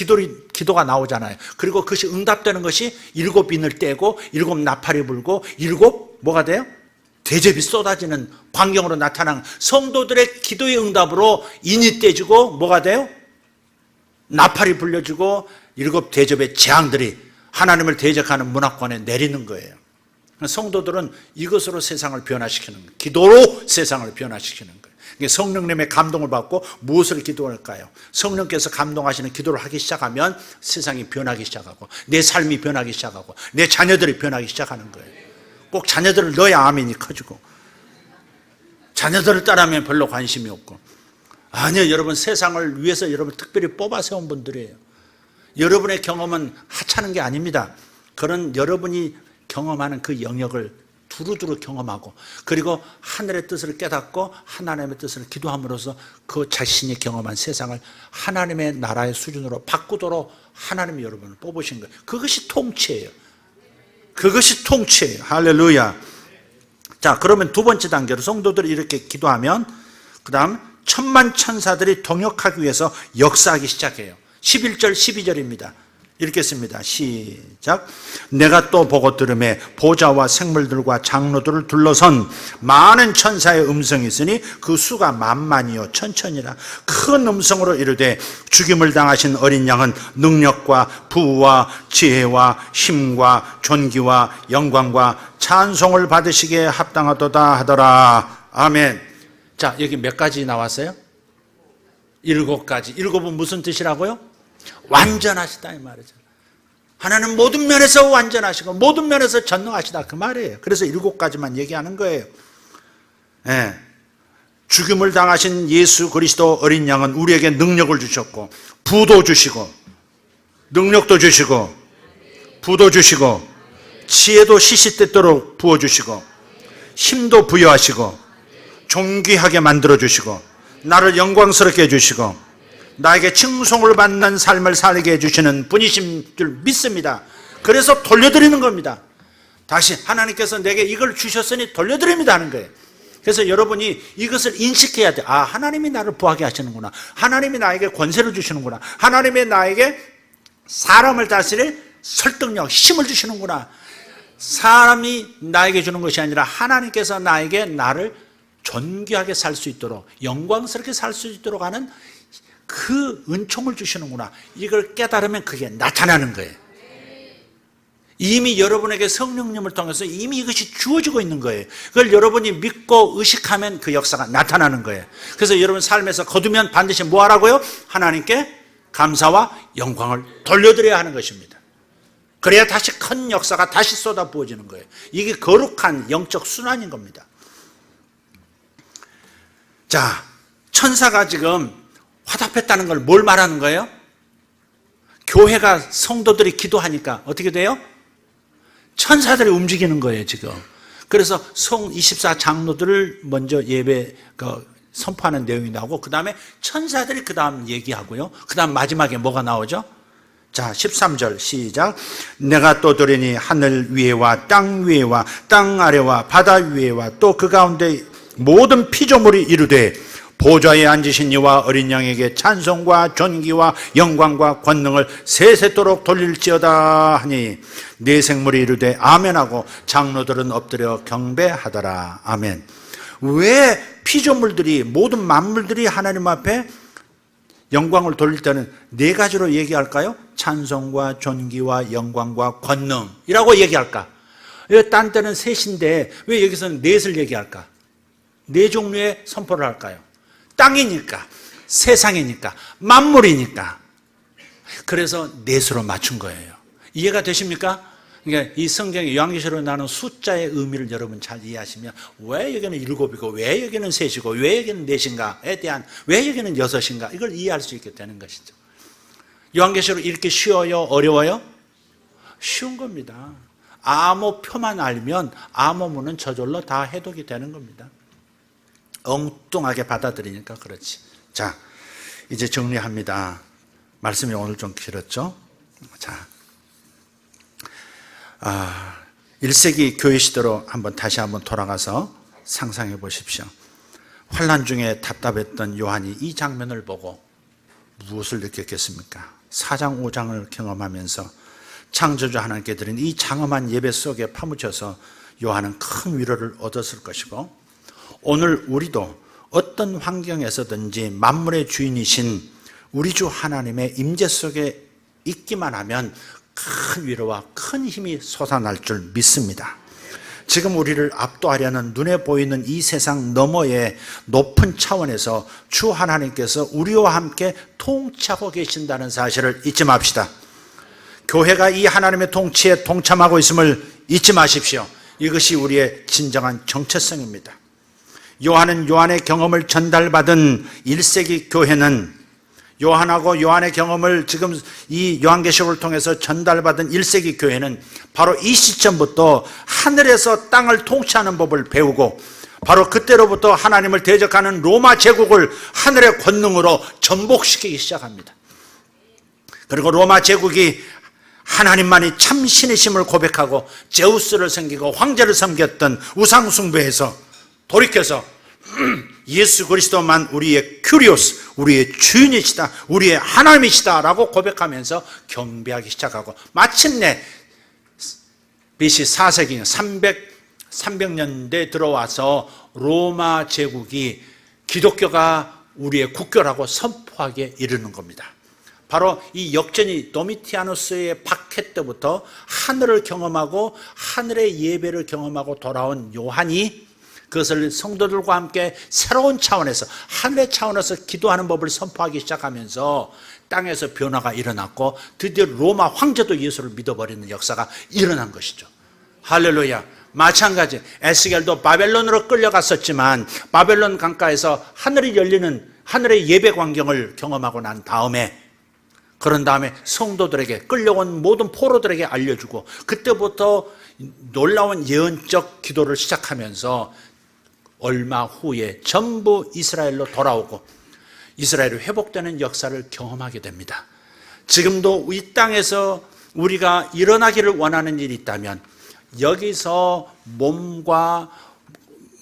기도가 나오잖아요. 그리고 그것이 응답되는 것이 일곱 인을 떼고 일곱 나팔이 불고 일곱 뭐가 돼요? 대접이 쏟아지는 광경으로 나타나는 성도들의 기도의 응답으로 인이 떼지고 뭐가 돼요? 나팔이 불려지고 일곱 대접의 재앙들이 하나님을 대적하는 문화권에 내리는 거예요. 성도들은 이것으로 세상을 변화시키는 거예요. 기도로 세상을 변화시키는 거예요. 성령님의 감동을 받고 무엇을 기도할까요? 성령께서 감동하시는 기도를 하기 시작하면 세상이 변하기 시작하고 내 삶이 변하기 시작하고 내 자녀들이 변하기 시작하는 거예요. 꼭 자녀들을 넣어야 아멘이 커지고, 자녀들을 따라하면 별로 관심이 없고. 아니요, 여러분 세상을 위해서 여러분 특별히 뽑아 세운 분들이에요. 여러분의 경험은 하찮은 게 아닙니다. 그런 여러분이 경험하는 그 영역을 두루두루 경험하고, 그리고 하늘의 뜻을 깨닫고 하나님의 뜻을 기도함으로써 그 자신이 경험한 세상을 하나님의 나라의 수준으로 바꾸도록 하나님이 여러분을 뽑으신 거예요. 그것이 통치예요. 그것이 통치예요. 할렐루야. 자, 그러면 두 번째 단계로 성도들이 이렇게 기도하면 그 다음 천만 천사들이 동역하기 위해서 역사하기 시작해요. 11절 12절입니다. 읽겠습니다. 시작. 내가 또 보고 들음에 보좌와 생물들과 장로들을 둘러선 많은 천사의 음성이 있으니 그 수가 만만이요 천천이라. 큰 음성으로 이르되 죽임을 당하신 어린 양은 능력과 부와 지혜와 힘과 존귀와 영광과 찬송을 받으시기에 합당하도다 하더라. 아멘. 자, 여기 몇 가지 나왔어요? 7가지. 7은 무슨 뜻이라고요? 완전하시다 이 말이죠. 하나님 모든 면에서 완전하시고 모든 면에서 전능하시다 그 말이에요. 그래서 7가지만 얘기하는 거예요. 네. 죽임을 당하신 예수 그리스도 어린 양은 우리에게 능력을 주셨고 부도 주시고 능력도 주시고 부도 주시고 지혜도 시시때때로 부어주시고 힘도 부여하시고 존귀하게 만들어주시고 나를 영광스럽게 해주시고 나에게 칭송을 받는 삶을 살게 해주시는 분이신 줄 믿습니다. 그래서 돌려드리는 겁니다. 다시 하나님께서 내게 이걸 주셨으니 돌려드립니다 하는 거예요. 그래서 여러분이 이것을 인식해야 돼. 아, 하나님이 나를 부하게 하시는구나. 하나님이 나에게 권세를 주시는구나. 하나님이 나에게 사람을 다스릴 설득력, 힘을 주시는구나. 사람이 나에게 주는 것이 아니라 하나님께서 나에게 나를 존귀하게 살 수 있도록 영광스럽게 살 수 있도록 하는 그 은총을 주시는구나. 이걸 깨달으면 그게 나타나는 거예요. 이미 여러분에게 성령님을 통해서 이미 이것이 주어지고 있는 거예요. 그걸 여러분이 믿고 의식하면 그 역사가 나타나는 거예요. 그래서 여러분 삶에서 거두면 반드시 뭐 하라고요? 하나님께 감사와 영광을 돌려드려야 하는 것입니다. 그래야 다시 큰 역사가 다시 쏟아 부어지는 거예요. 이게 거룩한 영적 순환인 겁니다. 자, 천사가 지금 화답했다는 걸 뭘 말하는 거예요? 교회가 성도들이 기도하니까 어떻게 돼요? 천사들이 움직이는 거예요 지금. 그래서 성 24장로들을 먼저 예배 선포하는 내용이 나오고 그 다음에 천사들이 그 다음 얘기하고요. 그 다음 마지막에 뭐가 나오죠? 자, 13절 시작. 내가 또 들으니 하늘 위에와 땅 위에와 땅 아래와 바다 위에와 또 그 가운데 모든 피조물이 이르되 보좌에 앉으신 이와 어린 양에게 찬송과 존귀와 영광과 권능을 세세토록 돌릴지어다 하니 네 생물이 이르되 아멘하고 장로들은 엎드려 경배하더라. 아멘. 왜 피조물들이 모든 만물들이 하나님 앞에 영광을 돌릴 때는 네 가지로 얘기할까요? 찬송과 존귀와 영광과 권능이라고 얘기할까? 왜 딴 때는 셋인데 왜 여기서는 넷을 얘기할까? 네 종류의 선포를 할까요? 땅이니까, 세상이니까, 만물이니까. 그래서 넷으로 맞춘 거예요. 이해가 되십니까? 그러니까 이 성경의 요한계시록에 나오는 숫자의 의미를 여러분 잘 이해하시면 왜 여기는 7이고 왜 여기는 3이고 왜 여기는 4인가에 대한 왜 여기는 6인가 이걸 이해할 수 있게 되는 것이죠. 요한계시록 이렇게 쉬워요? 어려워요? 쉬운 겁니다. 암호표만 알면 암호문은 저절로 다 해독이 되는 겁니다. 엉뚱하게 받아들이니까 그렇지. 자, 이제 정리합니다. 말씀이 오늘 좀 길었죠? 자, 1세기 교회 시대로 다시 한번 돌아가서 상상해 보십시오. 환난 중에 답답했던 요한이 이 장면을 보고 무엇을 느꼈겠습니까? 4장 5장을 경험하면서 창조주 하나님께 드린 이 장엄한 예배 속에 파묻혀서 요한은 큰 위로를 얻었을 것이고, 오늘 우리도 어떤 환경에서든지 만물의 주인이신 우리 주 하나님의 임재 속에 있기만 하면 큰 위로와 큰 힘이 솟아날 줄 믿습니다. 지금 우리를 압도하려는 눈에 보이는 이 세상 너머의 높은 차원에서 주 하나님께서 우리와 함께 통치하고 계신다는 사실을 잊지 맙시다. 교회가 이 하나님의 통치에 동참하고 있음을 잊지 마십시오. 이것이 우리의 진정한 정체성입니다. 요한의 경험을 전달받은 1세기 교회는, 요한하고 요한의 경험을 지금 이 요한계시록을 통해서 전달받은 1세기 교회는 바로 이 시점부터 하늘에서 땅을 통치하는 법을 배우고, 바로 그때로부터 하나님을 대적하는 로마 제국을 하늘의 권능으로 전복시키기 시작합니다. 그리고 로마 제국이 하나님만이 참 신이심을 고백하고 제우스를 섬기고 황제를 섬겼던 우상숭배에서 돌이켜서 예수 그리스도만 우리의 큐리오스, 우리의 주인이시다, 우리의 하나님이시다 라고 고백하면서 경배하기 시작하고, 마침내 BC 4세기 300년대 들어와서 로마 제국이 기독교가 우리의 국교라고 선포하게 이르는 겁니다. 바로 이 역전이 도미티아누스의 박해 때부터 하늘을 경험하고 하늘의 예배를 경험하고 돌아온 요한이 그것을 성도들과 함께 새로운 차원에서, 하늘의 차원에서 기도하는 법을 선포하기 시작하면서 땅에서 변화가 일어났고 드디어 로마 황제도 예수를 믿어버리는 역사가 일어난 것이죠. 할렐루야. 마찬가지 에스겔도 바벨론으로 끌려갔었지만 바벨론 강가에서 하늘이 열리는 하늘의 예배 광경을 경험하고 난 다음에, 그런 다음에 성도들에게, 끌려온 모든 포로들에게 알려주고, 그때부터 놀라운 예언적 기도를 시작하면서 얼마 후에 전부 이스라엘로 돌아오고 이스라엘이 회복되는 역사를 경험하게 됩니다. 지금도 이 땅에서 우리가 일어나기를 원하는 일이 있다면 여기서 몸과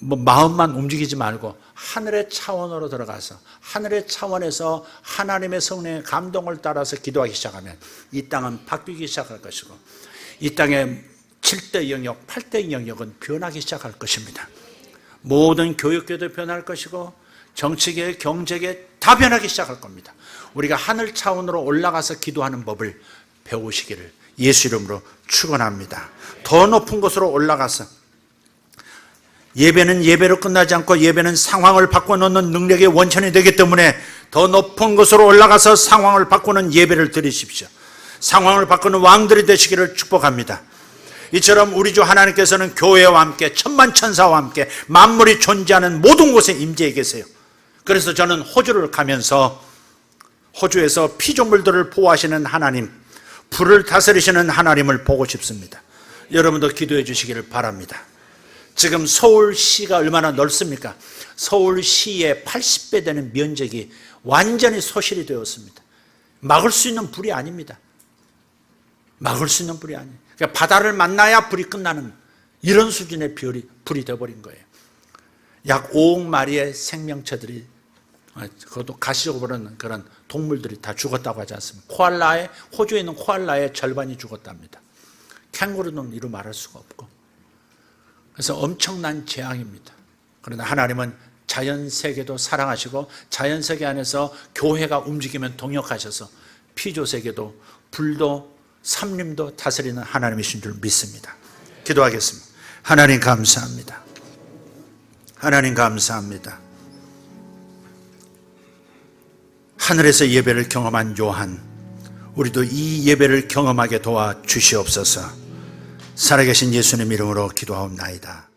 마음만 움직이지 말고 하늘의 차원으로 들어가서 하늘의 차원에서 하나님의 성령의 감동을 따라서 기도하기 시작하면 이 땅은 바뀌기 시작할 것이고, 이 땅의 7대 영역, 8대 영역은 변하기 시작할 것입니다. 모든 교육계도 변할 것이고 정치계, 경제계 다 변하기 시작할 겁니다. 우리가 하늘 차원으로 올라가서 기도하는 법을 배우시기를 예수 이름으로 축원합니다. 더 높은 곳으로 올라가서, 예배는 예배로 끝나지 않고 예배는 상황을 바꿔놓는 능력의 원천이 되기 때문에 더 높은 곳으로 올라가서 상황을 바꾸는 예배를 드리십시오. 상황을 바꾸는 왕들이 되시기를 축복합니다. 이처럼 우리 주 하나님께서는 교회와 함께 천만 천사와 함께 만물이 존재하는 모든 곳에 임재해 계세요. 그래서 저는 호주를 가면서 호주에서 피조물들을 보호하시는 하나님, 불을 다스리시는 하나님을 보고 싶습니다. 여러분도 기도해 주시기를 바랍니다. 지금 서울시가 얼마나 넓습니까? 서울시의 80배 되는 면적이 완전히 소실이 되었습니다. 막을 수 있는 불이 아닙니다. 막을 수 있는 불이 아니에요. 그러니까 바다를 만나야 불이 끝나는 이런 수준의 불이 되어버린 거예요. 약 5억 마리의 생명체들이, 그것도 가시적으로는 그런 동물들이 다 죽었다고 하지 않습니까? 호주에 있는 코알라의 절반이 죽었답니다. 캥거루는 이루 말할 수가 없고. 그래서 엄청난 재앙입니다. 그러나 하나님은 자연세계도 사랑하시고 자연세계 안에서 교회가 움직이면 동역하셔서 피조세계도 불도 삼림도 다스리는 하나님이신 줄 믿습니다. 기도하겠습니다. 하나님 감사합니다. 하나님 감사합니다. 하늘에서 예배를 경험한 요한, 우리도 이 예배를 경험하게 도와주시옵소서. 살아계신 예수님 이름으로 기도하옵나이다.